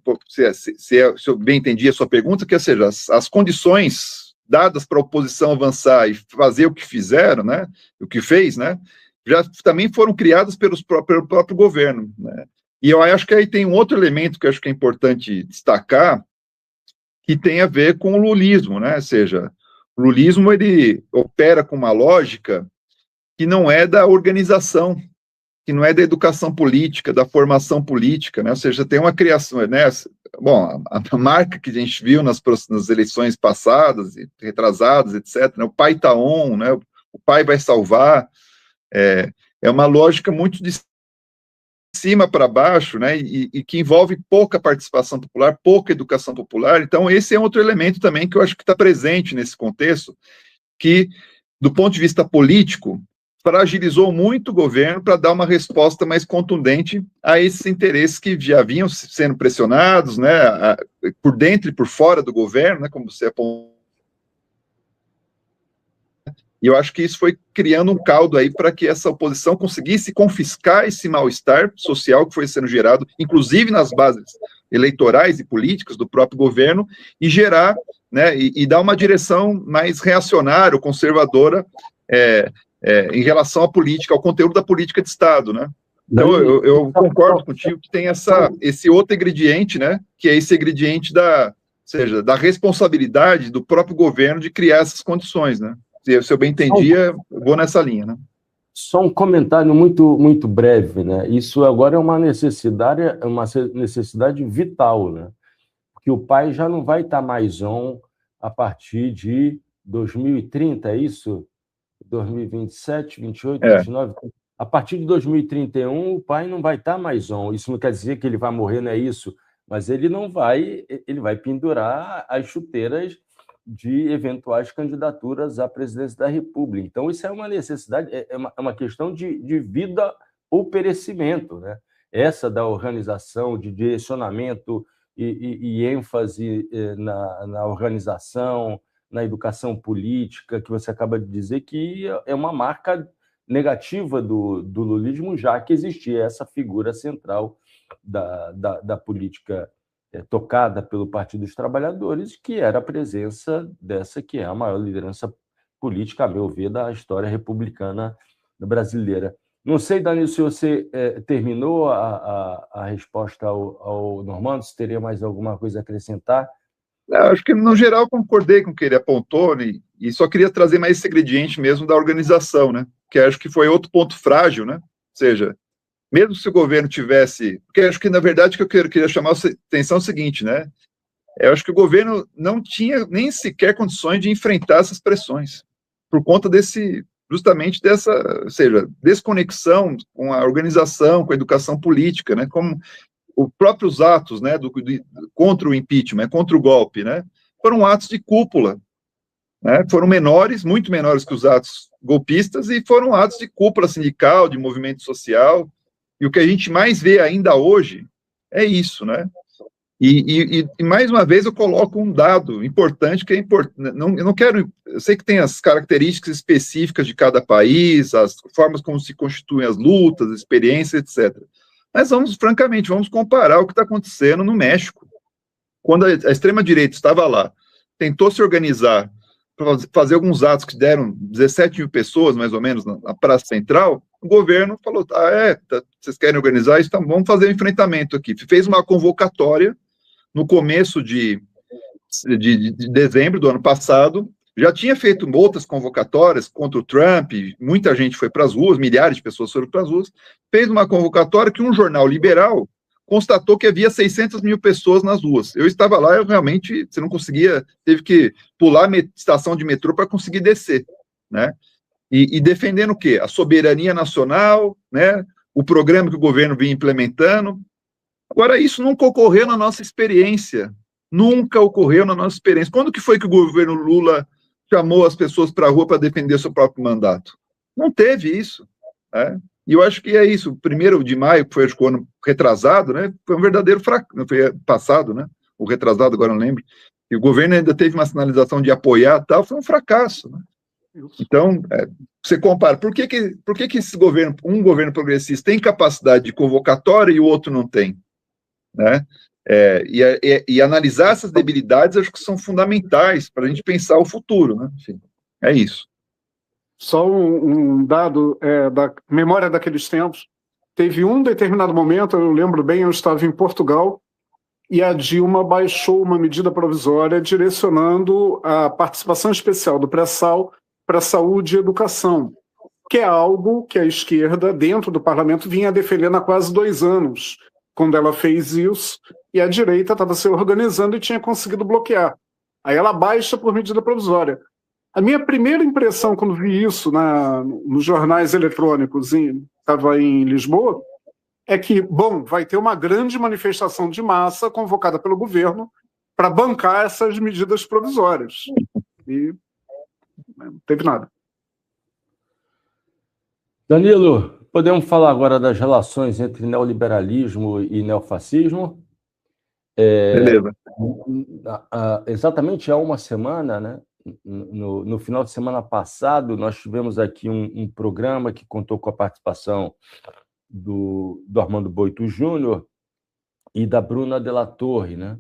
se eu bem entendi a sua pergunta, que, ou seja, as condições dadas para a oposição avançar e fazer o que fizeram, né, o que fez, né, já também foram criadas pelo próprio governo, né. E eu acho que aí tem um outro elemento que eu acho que é importante destacar, que tem a ver com o lulismo, né, ou seja, o lulismo ele opera com uma lógica que não é da organização, que não é da educação política, da formação política, né, ou seja, tem uma criação, né, bom, a marca que a gente viu nas eleições passadas, retrasadas, etc., né, o pai tá on, né, o pai vai salvar, é uma lógica muito de cima para baixo, né, e que envolve pouca participação popular, pouca educação popular. Então esse é outro elemento também que eu acho que está presente nesse contexto, que, do ponto de vista político, fragilizou muito o governo para dar uma resposta mais contundente a esses interesses que já vinham sendo pressionados, né, por dentro e por fora do governo, né, como você apontou. E eu acho que isso foi criando um caldo aí para que essa oposição conseguisse confiscar esse mal-estar social que foi sendo gerado, inclusive nas bases eleitorais e políticas do próprio governo, e gerar, né, e dar uma direção mais reacionária, conservadora, em relação à política, ao conteúdo da política de Estado, né? Então, eu concordo contigo que tem esse outro ingrediente, né? Que é esse ingrediente ou seja, da responsabilidade do próprio governo de criar essas condições, né? Se eu bem entendi, eu vou nessa linha, né? Só um comentário muito, muito breve, né? Isso agora é uma necessidade vital, né? Porque o pai já não vai estar mais on a partir de 2030, é isso? 2027, 28, 29. A partir de 2031, o pai não vai estar mais on. Isso não quer dizer que ele vai morrer, não é isso, mas ele vai pendurar as chuteiras de eventuais candidaturas à presidência da República. Então, isso é uma necessidade, é uma questão de vida ou perecimento, né? Essa da organização, de direcionamento e ênfase na organização, na educação política, que você acaba de dizer que é uma marca negativa do lulismo, já que existia essa figura central da política tocada pelo Partido dos Trabalhadores, que era a presença dessa que é a maior liderança política, a meu ver, da história republicana brasileira. Não sei, Danilo, se você terminou a resposta ao Normando, se teria mais alguma coisa a acrescentar. Acho que, no geral, concordei com o que ele apontou, né, e só queria trazer mais esse ingrediente mesmo da organização, né, que acho que foi outro ponto frágil, né, ou seja, mesmo se o governo tivesse... Porque acho que, na verdade, o que eu queria chamar a atenção é o seguinte, né, eu acho que o governo não tinha nem sequer condições de enfrentar essas pressões, por conta justamente dessa, ou seja, desconexão com a organização, com a educação política, né, como os próprios atos, né, contra o impeachment, contra o golpe, né, foram atos de cúpula, né, foram menores, muito menores que os atos golpistas, e foram atos de cúpula sindical, de movimento social, e o que a gente mais vê ainda hoje é isso, né. E mais uma vez eu coloco um dado importante que é importante. Eu não quero. Eu sei que tem as características específicas de cada país, as formas como se constituem as lutas, as experiências, etc. Mas francamente, vamos comparar o que está acontecendo no México. Quando a extrema-direita estava lá, tentou se organizar para fazer alguns atos que deram 17 mil pessoas, mais ou menos, na Praça Central, o governo falou: vocês querem organizar isso? Então vamos fazer um enfrentamento aqui. Fez uma convocatória no começo de dezembro do ano passado, já tinha feito outras convocatórias contra o Trump, muita gente foi para as ruas, milhares de pessoas foram para as ruas, fez uma convocatória que um jornal liberal constatou que havia 600 mil pessoas nas ruas. Eu estava lá, realmente, você não conseguia, teve que pular a estação de metrô para conseguir descer, né? E defendendo o quê? A soberania nacional, né? O programa que o governo vinha implementando. Agora, isso nunca ocorreu na nossa experiência. Nunca ocorreu na nossa experiência. Quando que foi que o governo Lula chamou as pessoas para a rua para defender seu próprio mandato? Não teve isso. Né? E eu acho que é isso. O 1º de maio, que foi o ano retrasado, né, foi um verdadeiro fracasso. Não foi passado, né? O retrasado, agora não lembro. E o governo ainda teve uma sinalização de apoiar, tal, foi um fracasso. Né? Então, você compara. Por que esse governo, um governo progressista, tem capacidade de convocatória e o outro não tem? Né? E analisar essas debilidades acho que são fundamentais para a gente pensar o futuro, né? Enfim, é isso. Só um dado da memória daqueles tempos. Teve um determinado momento, eu lembro bem, eu estava em Portugal e a Dilma baixou uma medida provisória direcionando a participação especial do pré-sal para saúde e educação, que é algo que a esquerda, dentro do parlamento, vinha defendendo há quase 2 anos, quando ela fez isso, e a direita estava se organizando e tinha conseguido bloquear. Aí ela baixa por medida provisória. A minha primeira impressão, quando vi isso nos jornais eletrônicos, estava em Lisboa, é que, vai ter uma grande manifestação de massa convocada pelo governo para bancar essas medidas provisórias. E não teve nada. Danilo, podemos falar agora das relações entre neoliberalismo e neofascismo? Beleza. Exatamente há uma semana, né? No final de semana passado, nós tivemos aqui um programa que contou com a participação do Armando Boito Júnior e da Bruna de la Torre, né?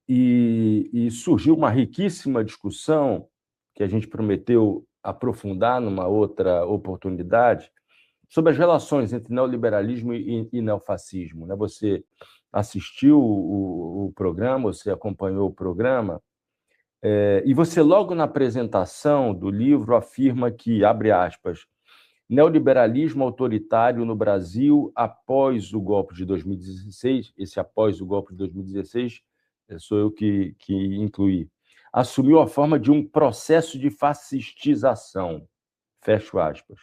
E surgiu uma riquíssima discussão que a gente prometeu aprofundar numa outra oportunidade sobre as relações entre neoliberalismo e neofascismo, né? Você assistiu o programa, você acompanhou o programa, e você, logo na apresentação do livro, afirma que, abre aspas, neoliberalismo autoritário no Brasil após o golpe de 2016, esse após o golpe de 2016, sou eu que incluí, assumiu a forma de um processo de fascistização, fecho aspas,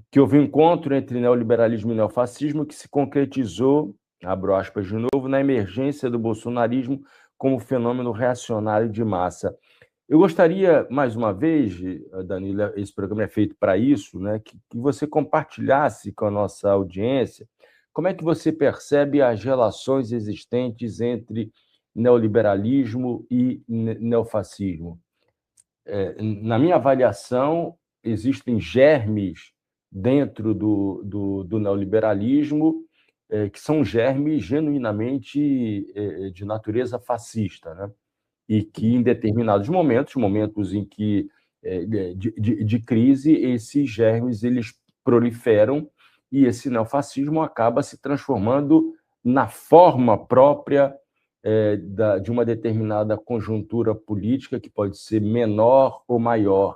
que houve um encontro entre neoliberalismo e neofascismo que se concretizou, abro aspas de novo, na emergência do bolsonarismo como fenômeno reacionário de massa. Eu gostaria, mais uma vez, Danilo, esse programa é feito para isso, né, que você compartilhasse com a nossa audiência como é que você percebe as relações existentes entre neoliberalismo e neofascismo. Na minha avaliação, existem germes dentro do neoliberalismo que são germes genuinamente de natureza fascista, né? E que, em determinados momentos em que de crise, esses germes eles proliferam, e esse neofascismo acaba se transformando na forma própria de uma determinada conjuntura política, que pode ser menor ou maior.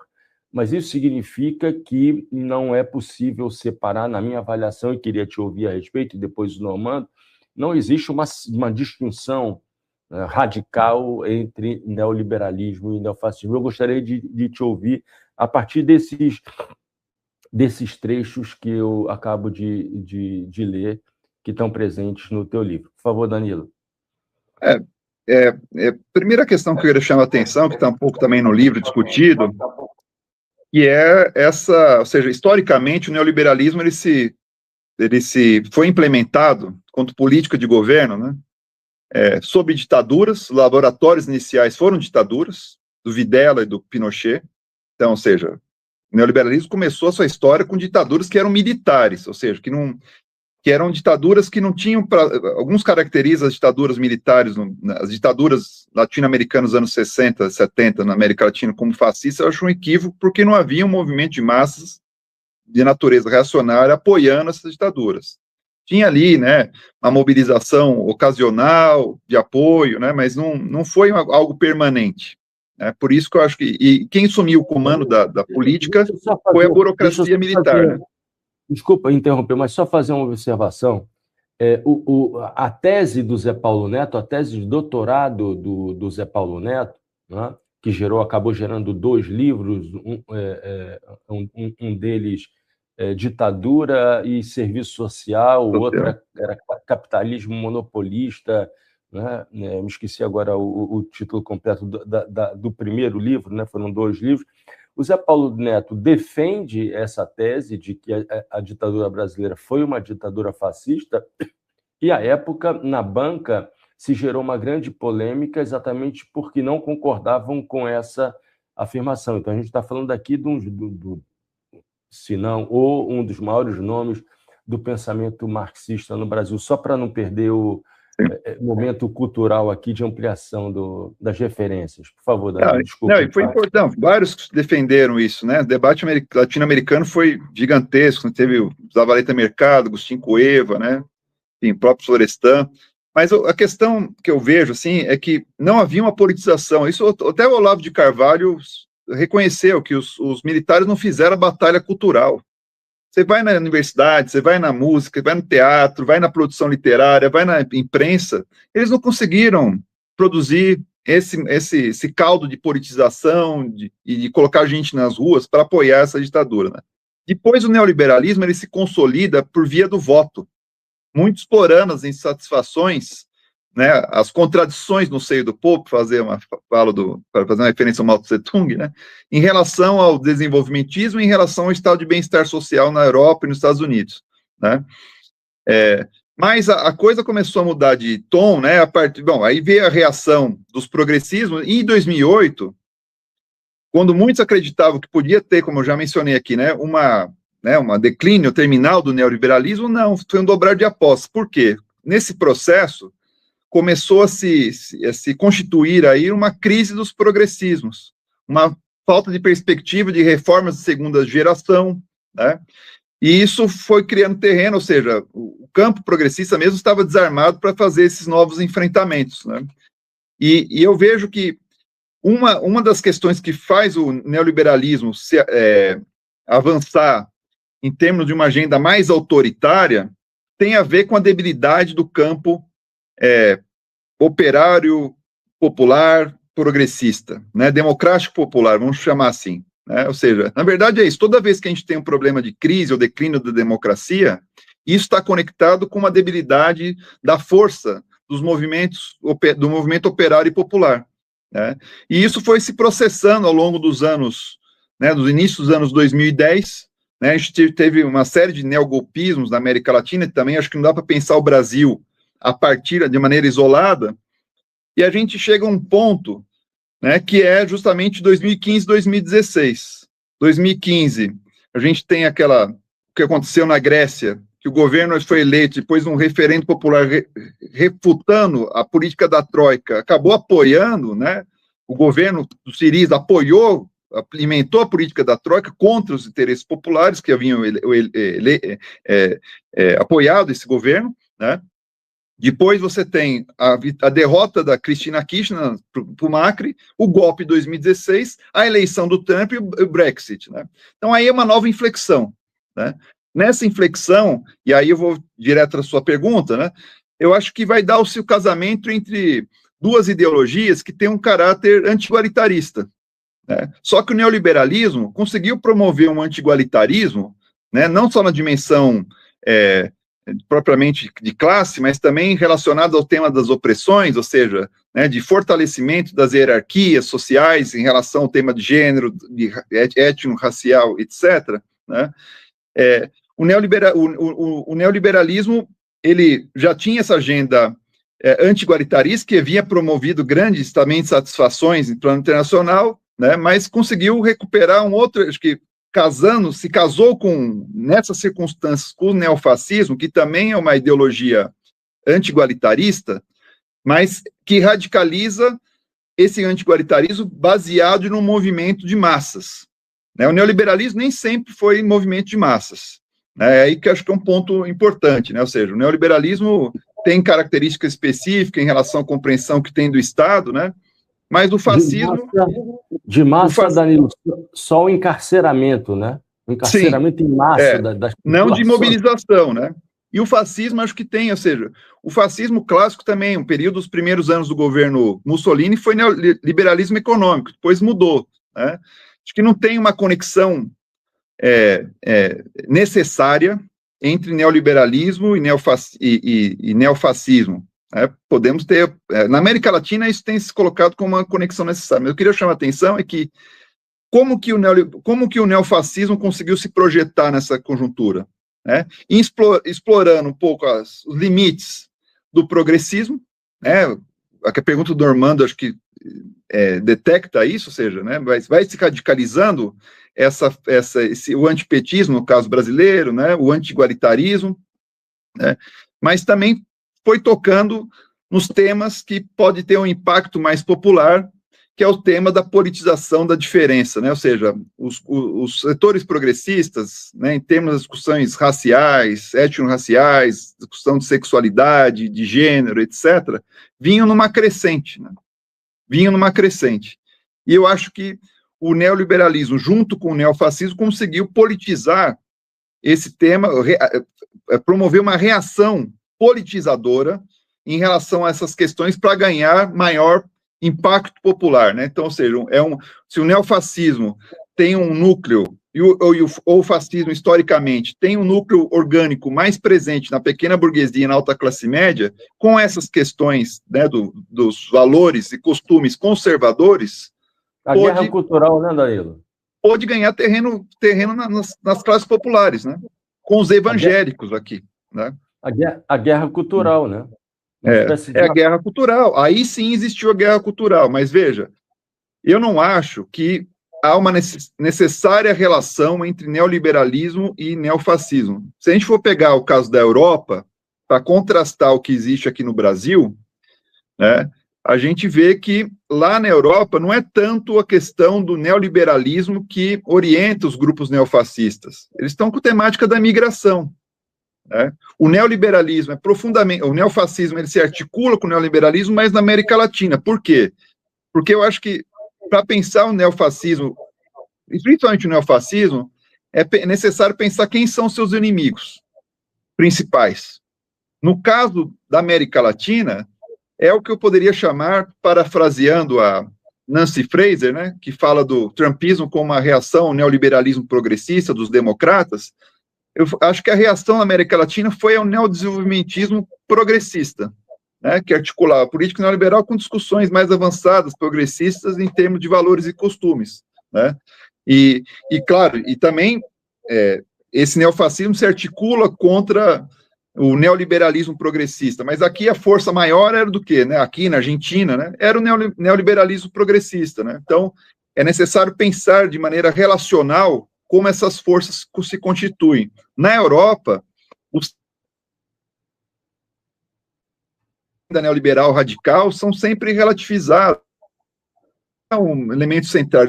Mas isso significa que não é possível separar, na minha avaliação, e queria te ouvir a respeito, e depois o Normando, não existe uma distinção radical entre neoliberalismo e neofascismo. Eu gostaria de te ouvir a partir desses trechos que eu acabo de ler, que estão presentes no teu livro. Por favor, Danilo. Primeira questão que eu queria chamar a atenção, que está um pouco também no livro discutido, e é essa, ou seja, historicamente o neoliberalismo ele se foi implementado quanto política de governo, né, sob ditaduras. Os laboratórios iniciais foram ditaduras, do Videla e do Pinochet. Então, ou seja, o neoliberalismo começou a sua história com ditaduras que eram militares, ou seja, que eram ditaduras que não tinham, alguns caracterizam as ditaduras militares, as ditaduras latino-americanas dos anos 60, 70, na América Latina, como fascista. Eu acho um equívoco, porque não havia um movimento de massas de natureza reacionária apoiando essas ditaduras. Tinha ali, né, uma mobilização ocasional de apoio, né, mas não foi algo permanente. Por isso que eu acho que... E quem assumiu o comando da política foi a burocracia militar, né? Desculpa interromper, mas só fazer uma observação. A tese do Zé Paulo Neto, a tese de doutorado do Zé Paulo Neto, né, que acabou gerando 2 livros, um deles Ditadura e Serviço Social, o outro era Capitalismo Monopolista, né? Me esqueci agora o título completo do primeiro livro, né? Foram 2 livros. O Zé Paulo Neto defende essa tese de que a ditadura brasileira foi uma ditadura fascista, e, à época, na banca, se gerou uma grande polêmica exatamente porque não concordavam com essa afirmação. Então, a gente está falando aqui se não, ou um dos maiores nomes do pensamento marxista no Brasil, só para não perder o momento cultural aqui de ampliação das referências. Por favor, Danilo, desculpa. Não, e foi importante, vários defenderam isso, né? O debate latino-americano foi gigantesco, teve o Zavaleta Mercado, Agustín Cueva, né? Enfim, próprio Florestan. Mas a questão que eu vejo, assim, é que não havia uma politização. Isso até o Olavo de Carvalho reconheceu, que os militares não fizeram a batalha cultural. Você vai na universidade, você vai na música, vai no teatro, vai na produção literária, vai na imprensa, eles não conseguiram produzir esse caldo de politização e de colocar gente nas ruas para apoiar essa ditadura, né? Depois o neoliberalismo ele se consolida por via do voto, muito explorando as insatisfações, né, as contradições no seio do povo, para fazer uma referência ao Mao Tse Tung, né, em relação ao desenvolvimentismo, em relação ao estado de bem-estar social na Europa e nos Estados Unidos, né. Mas a coisa começou a mudar de tom, né, aí veio a reação dos progressismos, e em 2008, quando muitos acreditavam que podia ter, como eu já mencionei aqui, né, uma declínio terminal do neoliberalismo, não, foi um dobrar de apostas. Por quê? Nesse processo, começou a se constituir aí uma crise dos progressismos, uma falta de perspectiva de reformas de segunda geração, né? E isso foi criando terreno, ou seja, o campo progressista mesmo estava desarmado para fazer esses novos enfrentamentos, né? E eu vejo que uma das questões que faz o neoliberalismo avançar em termos de uma agenda mais autoritária tem a ver com a debilidade do campo operário, popular, progressista, né, democrático popular, vamos chamar assim, né? Ou seja, na verdade é isso, toda vez que a gente tem um problema de crise ou declínio da democracia, isso está conectado com uma debilidade da força do movimento operário e popular, né? E isso foi se processando ao longo dos anos, né, dos inícios dos anos 2010, né, a gente teve uma série de neogolpismos na América Latina, e também acho que não dá para pensar o Brasil a partir de maneira isolada, e a gente chega a um ponto, né, que é justamente 2015, 2016. 2015, a gente tem o que aconteceu na Grécia, que o governo foi eleito depois de um referendo popular refutando a política da Troika, acabou apoiando, né, o governo do Syriza apoiou alimentou a política da Troika contra os interesses populares que haviam apoiado esse governo, né? Depois você tem a derrota da Cristina Kirchner para o Macri, o golpe de 2016, a eleição do Trump e o Brexit, né? Então aí é uma nova inflexão, né? Nessa inflexão, e aí eu vou direto à sua pergunta, né? Eu acho que vai dar-se o casamento entre duas ideologias que têm um caráter anti-igualitarista, né? Só que o neoliberalismo conseguiu promover um anti-igualitarismo, né? Não só na dimensão propriamente de classe, mas também relacionado ao tema das opressões, ou seja, né, de fortalecimento das hierarquias sociais em relação ao tema de gênero, de étnico, racial, etc., né? O neoliberalismo, ele já tinha essa agenda anti-igualitarista, que havia promovido grandes também satisfações em plano internacional, né, mas conseguiu recuperar um outro, acho que se casou nessas circunstâncias, com o neofascismo, que também é uma ideologia anti-igualitarista, mas que radicaliza esse anti-igualitarismo baseado num movimento de massas, né? O neoliberalismo nem sempre foi movimento de massas, né? É aí que acho que é um ponto importante, né? Ou seja, o neoliberalismo tem características específicas em relação à compreensão que tem do Estado, né? Mas o fascismo... De massa, Danilo, só o encarceramento, né? O encarceramento sim, em massa das não de mobilização, né? E o fascismo, acho que tem, ou seja, o fascismo clássico também, um período dos primeiros anos do governo Mussolini foi neoliberalismo econômico, depois mudou, né? Acho que não tem uma conexão necessária entre neoliberalismo e neofascismo. Podemos ter, na América Latina isso tem se colocado como uma conexão necessária, mas eu queria chamar a atenção que como que o neofascismo conseguiu se projetar nessa conjuntura, né? Explorando um pouco os limites do progressismo, né? A pergunta do Normando acho que detecta isso, ou seja, né, vai se radicalizando o antipetismo, no caso brasileiro, né, o anti-igualitarismo, né, mas também foi tocando nos temas que pode ter um impacto mais popular, que é o tema da politização da diferença, né? Ou seja, os setores progressistas, né, em termos das discussões raciais, étnico-raciais, discussão de sexualidade, de gênero, etc., vinham numa crescente, né? E eu acho que o neoliberalismo, junto com o neofascismo, conseguiu politizar esse tema, promover uma reação politizadora em relação a essas questões para ganhar maior impacto popular, né? Então, ou seja, se o neofascismo tem um núcleo, ou o fascismo, historicamente, tem um núcleo orgânico mais presente na pequena burguesia e na alta classe média, com essas questões, né, dos valores e costumes conservadores... guerra cultural, né, Danilo? Pode ganhar terreno nas classes populares, né? Com os evangélicos aqui, né? A guerra cultural, né? A guerra cultural. Aí sim existiu a guerra cultural, mas veja, eu não acho que há uma necessária relação entre neoliberalismo e neofascismo. Se a gente for pegar o caso da Europa, para contrastar o que existe aqui no Brasil, né, a gente vê que lá na Europa não é tanto a questão do neoliberalismo que orienta os grupos neofascistas. Eles estão com a temática da migração. Né? O neoliberalismo o neofascismo ele se articula com o neoliberalismo, mas na América Latina. Por quê? Porque eu acho que para pensar o neofascismo, principalmente o neofascismo, é necessário pensar quem são seus inimigos principais. No caso da América Latina, é o que eu poderia chamar, parafraseando a Nancy Fraser, né, que fala do trumpismo como uma reação ao neoliberalismo progressista dos democratas. Eu acho que a reação na América Latina foi ao neodesenvolvimentismo progressista, né, que articulava a política neoliberal com discussões mais avançadas, progressistas, em termos de valores e costumes, né? E claro, e também esse neofascismo se articula contra o neoliberalismo progressista, mas aqui a força maior era do quê? Né? Aqui na Argentina, né? Era o neoliberalismo progressista, né? Então, é necessário pensar de maneira relacional como essas forças se constituem. Na Europa, da neoliberal radical são sempre relativizados. um elemento central.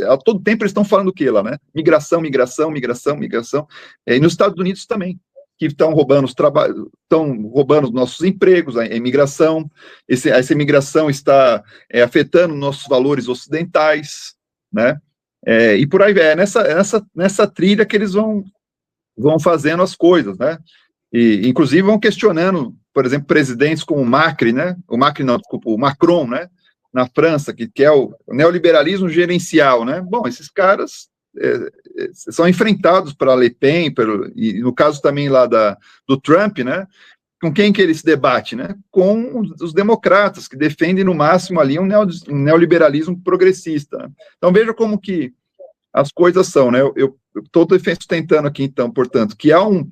A todo tempo eles estão falando o que lá, né? Migração. E nos Estados Unidos também, que estão roubando estão roubando os nossos empregos, a imigração. Essa imigração está afetando nossos valores ocidentais, né? E por aí vai. Nessa trilha que eles vão fazendo as coisas, né? E, inclusive, vão questionando, por exemplo, presidentes como o Macri, né? O Macron, né? Na França, que é o neoliberalismo gerencial, né? Bom, esses caras são enfrentados pela Le Pen, e no caso também lá do Trump, né? Com quem que ele se debate, né? Com os democratas, que defendem no máximo ali um neoliberalismo progressista, né? Então, veja como que as coisas são, né? Eu estou sustentando aqui, então, portanto, que há um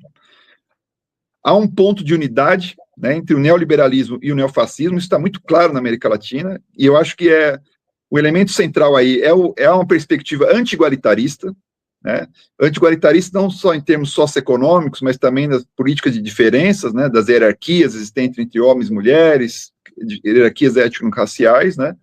ponto de unidade, né, entre o neoliberalismo e o neofascismo. Isso está muito claro na América Latina, e eu acho que o elemento central aí é uma perspectiva anti-igualitarista, né, anti-igualitarista não só em termos socioeconômicos, mas também das políticas de diferenças, né, das hierarquias existentes entre homens e mulheres, hierarquias étnico-raciais, né.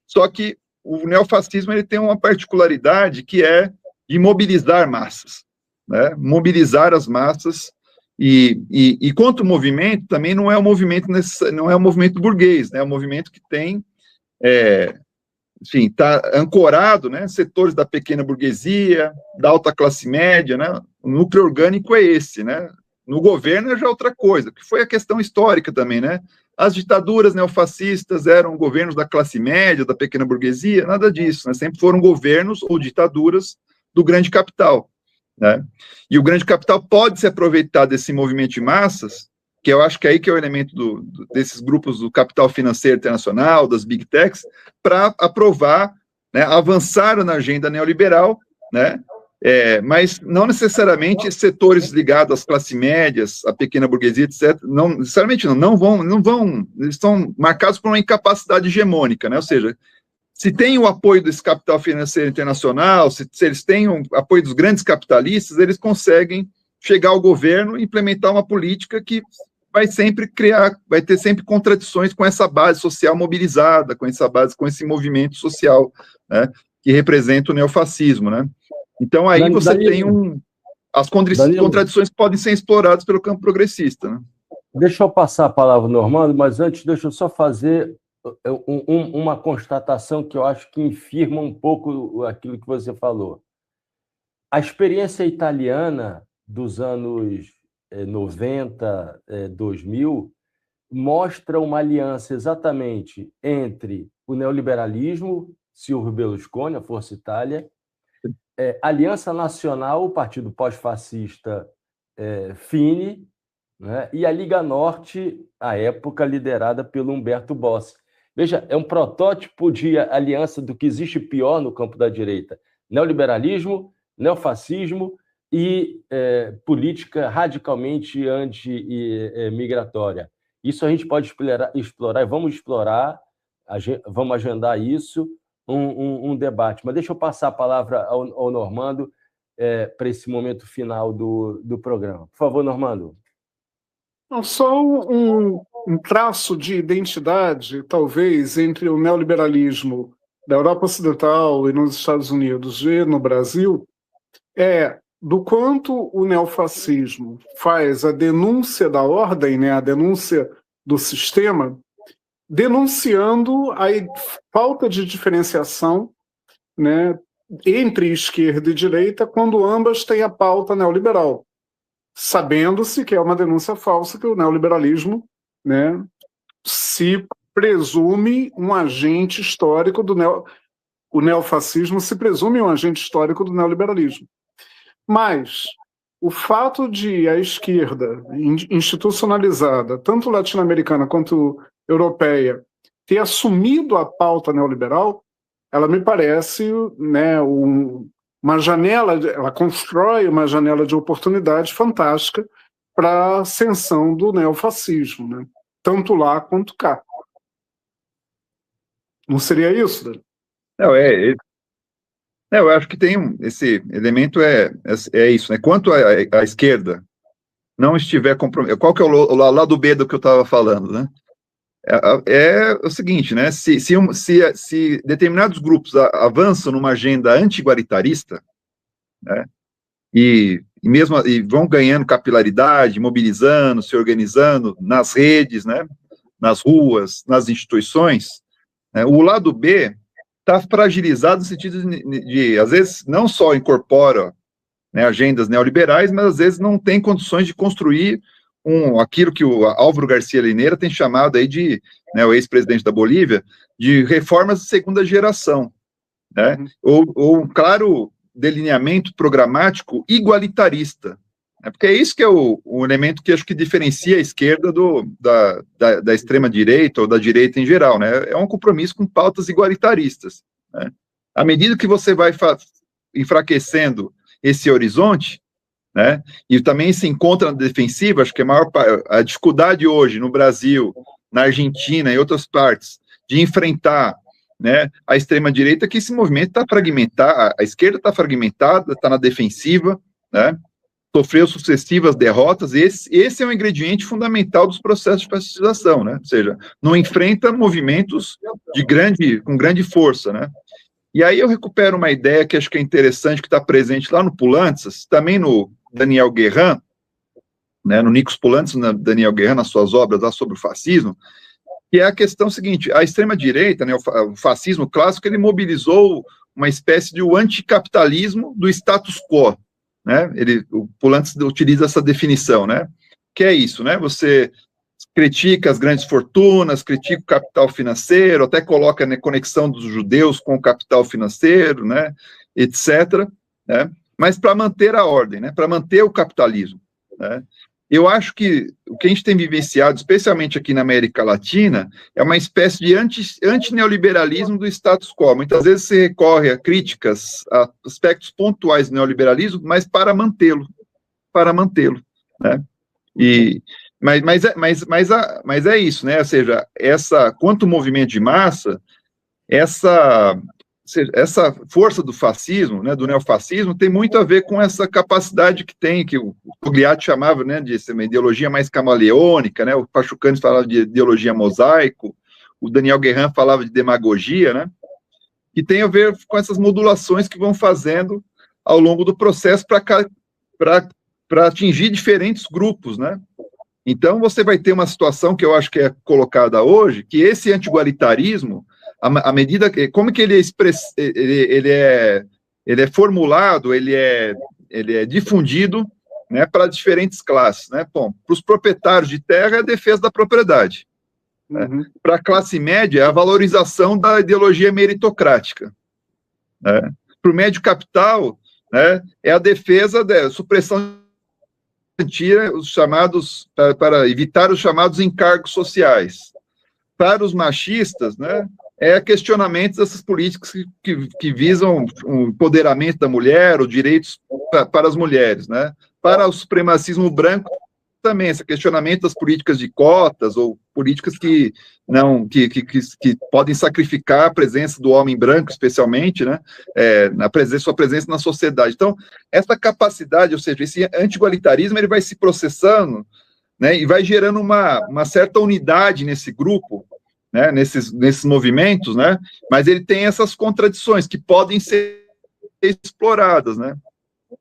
Só que o neofascismo ele tem uma particularidade que é de mobilizar massas, né, mobilizar as massas. E quanto ao movimento, também não é um movimento burguês, né? É um movimento que tem, enfim, está ancorado, né? Setores da pequena burguesia, da alta classe média, né? O núcleo orgânico é esse, né? No governo é já outra coisa, que foi a questão histórica também, né? As ditaduras neofascistas eram governos da classe média, da pequena burguesia, nada disso, né? Sempre foram governos ou ditaduras do grande capital, né? E o grande capital pode se aproveitar desse movimento de massas, que eu acho que aí que é o elemento desses grupos do capital financeiro internacional, das big techs, para aprovar, né, avançar na agenda neoliberal, né, mas não necessariamente setores ligados às classes médias, à pequena burguesia, etc., não necessariamente não vão, eles estão marcados por uma incapacidade hegemônica, né, ou seja, se tem o apoio desse capital financeiro internacional, se eles têm o apoio dos grandes capitalistas, eles conseguem chegar ao governo e implementar uma política que vai ter sempre contradições com essa base social mobilizada, com esse movimento social, né, que representa o neofascismo, né? Então aí você tem as contradições que podem ser exploradas pelo campo progressista, né? Deixa eu passar a palavra ao Normando, mas antes deixa eu só fazer uma constatação que eu acho que infirma um pouco aquilo que você falou. A experiência italiana dos anos 90, 2000, mostra uma aliança exatamente entre o neoliberalismo, Silvio Berlusconi, a Força Itália, Aliança Nacional, o partido pós-fascista Fini, né, e a Liga Norte, à época liderada pelo Umberto Bossi. Veja, é um protótipo de aliança do que existe pior no campo da direita: neoliberalismo, neofascismo e política radicalmente anti-migratória. Isso a gente pode explorar e vamos explorar, vamos agendar isso, um debate. Mas deixa eu passar a palavra ao Normando para esse momento final do programa. Por favor, Normando. Não, só um traço de identidade, talvez, entre o neoliberalismo da Europa Ocidental e nos Estados Unidos e no Brasil, do quanto o neofascismo faz a denúncia da ordem, né, a denúncia do sistema, denunciando a falta de diferenciação, né, entre esquerda e direita, quando ambas têm a pauta neoliberal, sabendo-se que é uma denúncia falsa, que o neoliberalismo, né, se presume um agente histórico o neofascismo se presume um agente histórico do neoliberalismo. Mas o fato de a esquerda institucionalizada, tanto latino-americana quanto europeia, ter assumido a pauta neoliberal, ela me parece, né, uma janela, ela constrói uma janela de oportunidade fantástica para a ascensão do neofascismo, né? Tanto lá quanto cá. Não seria isso, Dani? Não, eu acho que tem esse elemento isso, né? Quanto a esquerda não estiver comprometida, qual que é o lado B do que eu estava falando, né? é o seguinte, né? Se determinados grupos avançam numa agenda anti-igualitarista, né, e vão ganhando capilaridade, mobilizando, se organizando nas redes, né, nas ruas, nas instituições, né, o lado B está fragilizado no sentido de, às vezes, não só incorpora, né, agendas neoliberais, mas às vezes não tem condições de construir aquilo que o Álvaro Garcia Lineira tem chamado aí de, né, o ex-presidente da Bolívia, de reformas de segunda geração, né, ou um claro delineamento programático igualitarista, né, porque é isso que é o elemento que acho que diferencia a esquerda da extrema-direita ou da direita em geral, né, é um compromisso com pautas igualitaristas, né. À medida que você vai enfraquecendo esse horizonte, né, e também se encontra na defensiva, acho que a dificuldade hoje no Brasil, na Argentina e outras partes, de enfrentar, né, a extrema-direita, é que esse movimento está fragmentado, a esquerda está fragmentada, está na defensiva, né, sofreu sucessivas derrotas, e esse é um ingrediente fundamental dos processos de pacificação, né, ou seja, não enfrenta movimentos com grande força, né. E aí eu recupero uma ideia que acho que é interessante, que está presente lá no Poulantzas, também no Daniel Guérin, né, no Nikos Poulantzas, Daniel Guérin, nas suas obras lá sobre o fascismo, que é a questão seguinte: a extrema-direita, né, o fascismo clássico, ele mobilizou uma espécie de anticapitalismo do status quo, né, o Poulantzas utiliza essa definição, né, que é isso, né, você critica as grandes fortunas, critica o capital financeiro, até coloca, né, conexão dos judeus com o capital financeiro, né, etc., né, mas para manter a ordem, né, para manter o capitalismo, né. Eu acho que o que a gente tem vivenciado, especialmente aqui na América Latina, é uma espécie de anti-neoliberalismo do status quo. Muitas vezes se recorre a críticas, a aspectos pontuais do neoliberalismo, mas para mantê-lo, né. Mas é isso, né? Ou seja, quanto movimento de massa, essa força do fascismo, né, do neofascismo, tem muito a ver com essa capacidade que tem, que o Togliatti chamava, né, de ser uma ideologia mais camaleônica, né, o Pachucanes falava de ideologia mosaico, o Daniel Guérin falava de demagogia, né, que tem a ver com essas modulações que vão fazendo ao longo do processo para atingir diferentes grupos, né. Então, você vai ter uma situação que eu acho que é colocada hoje, que esse anti-igualitarismo, à medida que, como que ele é formulado, ele é difundido, né, para diferentes classes, né? Bom, para os proprietários de terra é a defesa da propriedade, né? Para a classe média é a valorização da ideologia meritocrática, né? Para o médio capital, né, é a defesa da supressão os chamados, para evitar os chamados encargos sociais. Para os machistas, né, é questionamento dessas políticas que visam o empoderamento da mulher, os direitos para as mulheres, né. Para o supremacismo branco, também esse questionamento das políticas de cotas ou políticas que podem sacrificar a presença do homem branco, especialmente, né, sua presença na sociedade. Então, essa capacidade, ou seja, esse anti-igualitarismo, ele vai se processando, né, e vai gerando uma certa unidade nesse grupo, né, nesses movimentos, né, mas ele tem essas contradições que podem ser exploradas, né.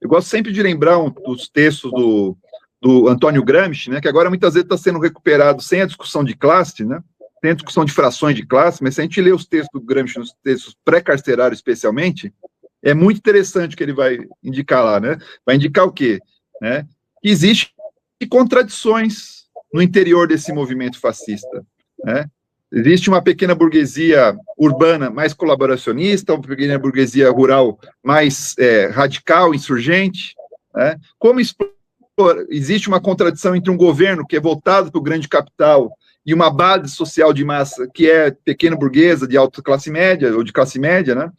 Eu gosto sempre de lembrar dos textos do Antônio Gramsci, né, que agora muitas vezes está sendo recuperado sem a discussão de classe, né, sem a discussão de frações de classe, mas se a gente lê os textos do Gramsci, os textos pré-carcerários especialmente, é muito interessante o que ele vai indicar lá, né, vai indicar o quê? Né, que existem contradições no interior desse movimento fascista, né. Existe uma pequena burguesia urbana mais colaboracionista, uma pequena burguesia rural mais radical, insurgente, né, como existe uma contradição entre um governo que é voltado para o grande capital e uma base social de massa que é pequena burguesa, de alta classe média, ou de classe média, né?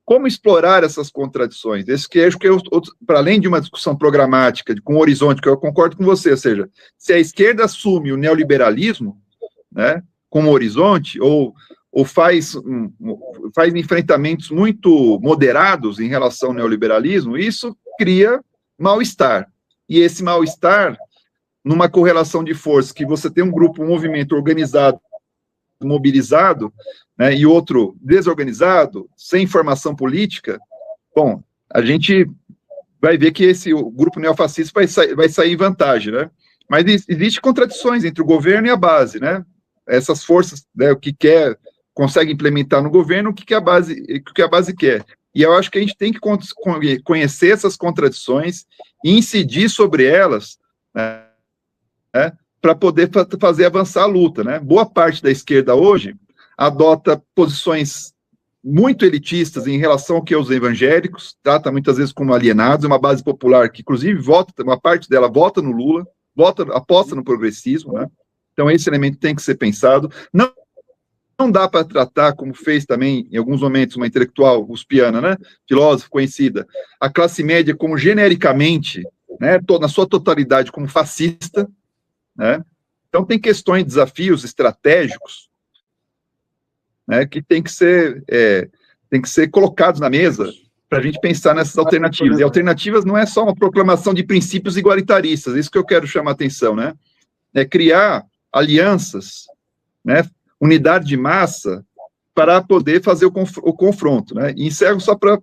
Como explorar essas contradições? Esse que acho que para além de uma discussão programática, com horizonte, que eu concordo com você, ou seja, se a esquerda assume o neoliberalismo, né, como horizonte, ou faz enfrentamentos muito moderados em relação ao neoliberalismo, isso cria mal-estar. E esse mal-estar, numa correlação de forças, que você tem um movimento organizado mobilizado, né, e outro desorganizado, sem formação política, bom, a gente vai ver que o grupo neofascista vai sair em vantagem, né? Mas existem contradições entre o governo e a base, né? Essas forças, né, o que consegue implementar no governo, o que a base quer. E eu acho que a gente tem que conhecer essas contradições e incidir sobre elas, né, para poder fazer avançar a luta, né? Boa parte da esquerda hoje adota posições muito elitistas em relação ao que os evangélicos, trata muitas vezes como alienados, uma base popular que, inclusive, uma parte dela vota no Lula, aposta no progressismo, né? Então, esse elemento tem que ser pensado. Não dá para tratar, como fez também, em alguns momentos, uma intelectual uspiana, né? Filósofa conhecida, a classe média como genericamente, né, na sua totalidade, como fascista, né? Então, tem questões, desafios estratégicos, né, que tem que ser colocados na mesa para a gente pensar nessas alternativas. E alternativas não é só uma proclamação de princípios igualitaristas, isso que eu quero chamar a atenção, né? É criar alianças, né, unidade de massa, para poder fazer o confronto, né? E encerro só para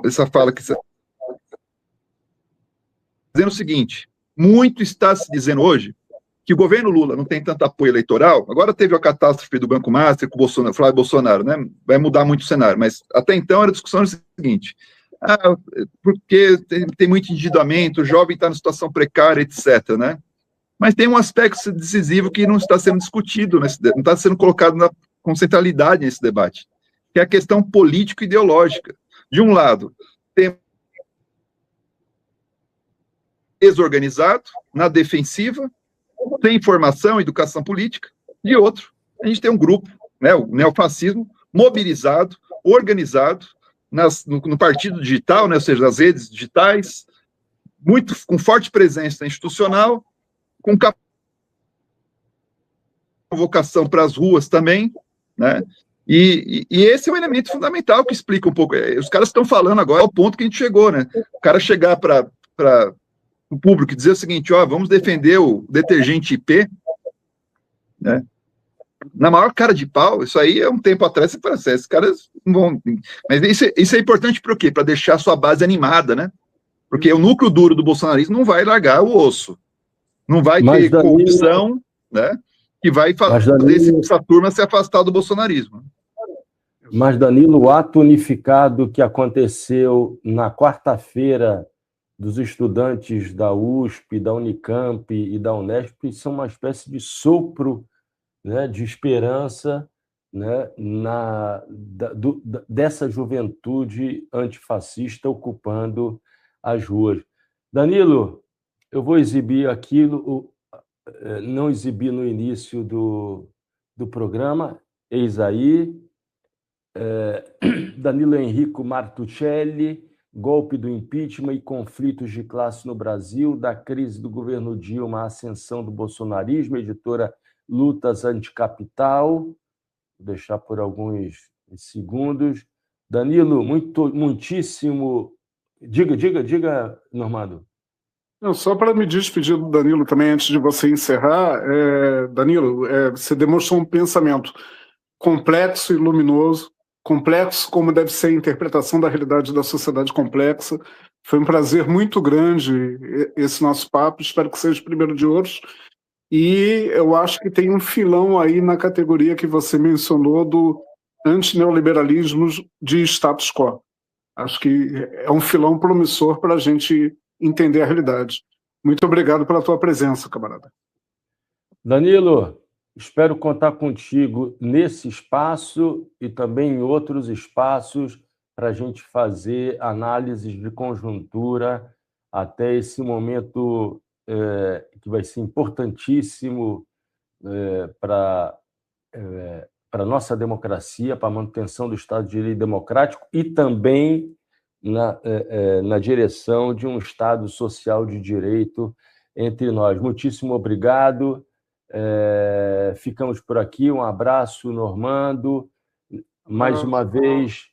essa fala que você dizendo o seguinte: muito está se dizendo hoje que o governo Lula não tem tanto apoio eleitoral. Agora teve a catástrofe do Banco Master com o Flávio Bolsonaro, né? Vai mudar muito o cenário, mas até então a discussão era o seguinte: porque tem muito endividamento, o jovem está em situação precária, etc., né? Mas tem um aspecto decisivo que não está sendo discutido, não está sendo colocado com centralidade nesse debate, que é a questão político-ideológica. De um lado, tem desorganizado, na defensiva, sem informação, educação política. De outro, a gente tem um grupo, né, o neofascismo, mobilizado, organizado, no partido digital, né, ou seja, nas redes digitais, com forte presença institucional, com convocação para as ruas também, né? E esse é um elemento fundamental que explica um pouco. Os caras estão falando agora ao ponto que a gente chegou, né? O cara chegar para o público e dizer o seguinte: vamos defender o detergente IP, né? Na maior cara de pau, isso aí é um tempo atrás, você fala assim, esses caras não vão. Mas isso é importante para o quê? Para deixar a sua base animada, né? Porque o núcleo duro do bolsonarismo não vai largar o osso. Não vai ter corrupção, né, que vai fazer essa turma se afastar do bolsonarismo. Mas, Danilo, o ato unificado que aconteceu na quarta-feira dos estudantes da USP, da Unicamp e da Unesp são uma espécie de sopro, né, de esperança, né, dessa juventude antifascista ocupando as ruas. Danilo, eu vou exibir aquilo, não exibi no início do programa, eis aí, Danilo Henrico Martuccelli, golpe do impeachment e conflitos de classe no Brasil, da crise do governo Dilma à ascensão do bolsonarismo, editora Lutas Anticapital, vou deixar por alguns segundos. Danilo, muitíssimo... Diga, Normando. Não, só para me despedir do Danilo também, antes de você encerrar, Danilo, você demonstrou um pensamento complexo e luminoso, complexo como deve ser a interpretação da realidade da sociedade complexa. Foi um prazer muito grande esse nosso papo, espero que seja o primeiro de outros, e eu acho que tem um filão aí na categoria que você mencionou do antineoliberalismo de status quo. Acho que é um filão promissor para a gente entender a realidade. Muito obrigado pela tua presença, camarada. Danilo, espero contar contigo nesse espaço e também em outros espaços para a gente fazer análises de conjuntura até esse momento que vai ser importantíssimo para a nossa democracia, para a manutenção do Estado de Direito democrático e também na direção de um Estado social de direito entre nós. Muitíssimo obrigado. Ficamos por aqui. Um abraço, Normando. Mais uma vez...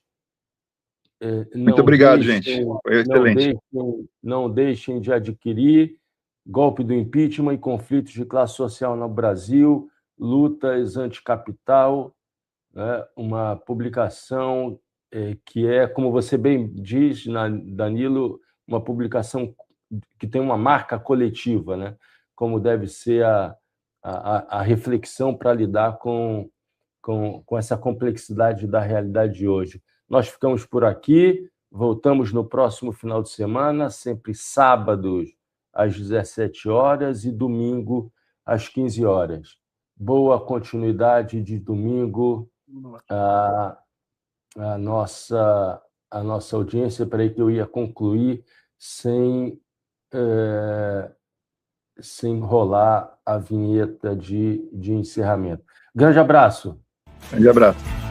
Muito obrigado, gente. Foi excelente. Não deixem de adquirir Golpe do Impeachment e Conflitos de Classe Social no Brasil, Lutas Anticapital, né? Uma publicação que é, como você bem diz, Danilo, uma publicação que tem uma marca coletiva, né? Como deve ser a reflexão para lidar com essa complexidade da realidade de hoje. Nós ficamos por aqui, voltamos no próximo final de semana, sempre sábados às 17 horas e domingo às 15 horas. Boa continuidade de domingo a nossa audiência. Peraí que eu ia concluir sem rolar a vinheta de encerramento. Grande abraço. Grande abraço.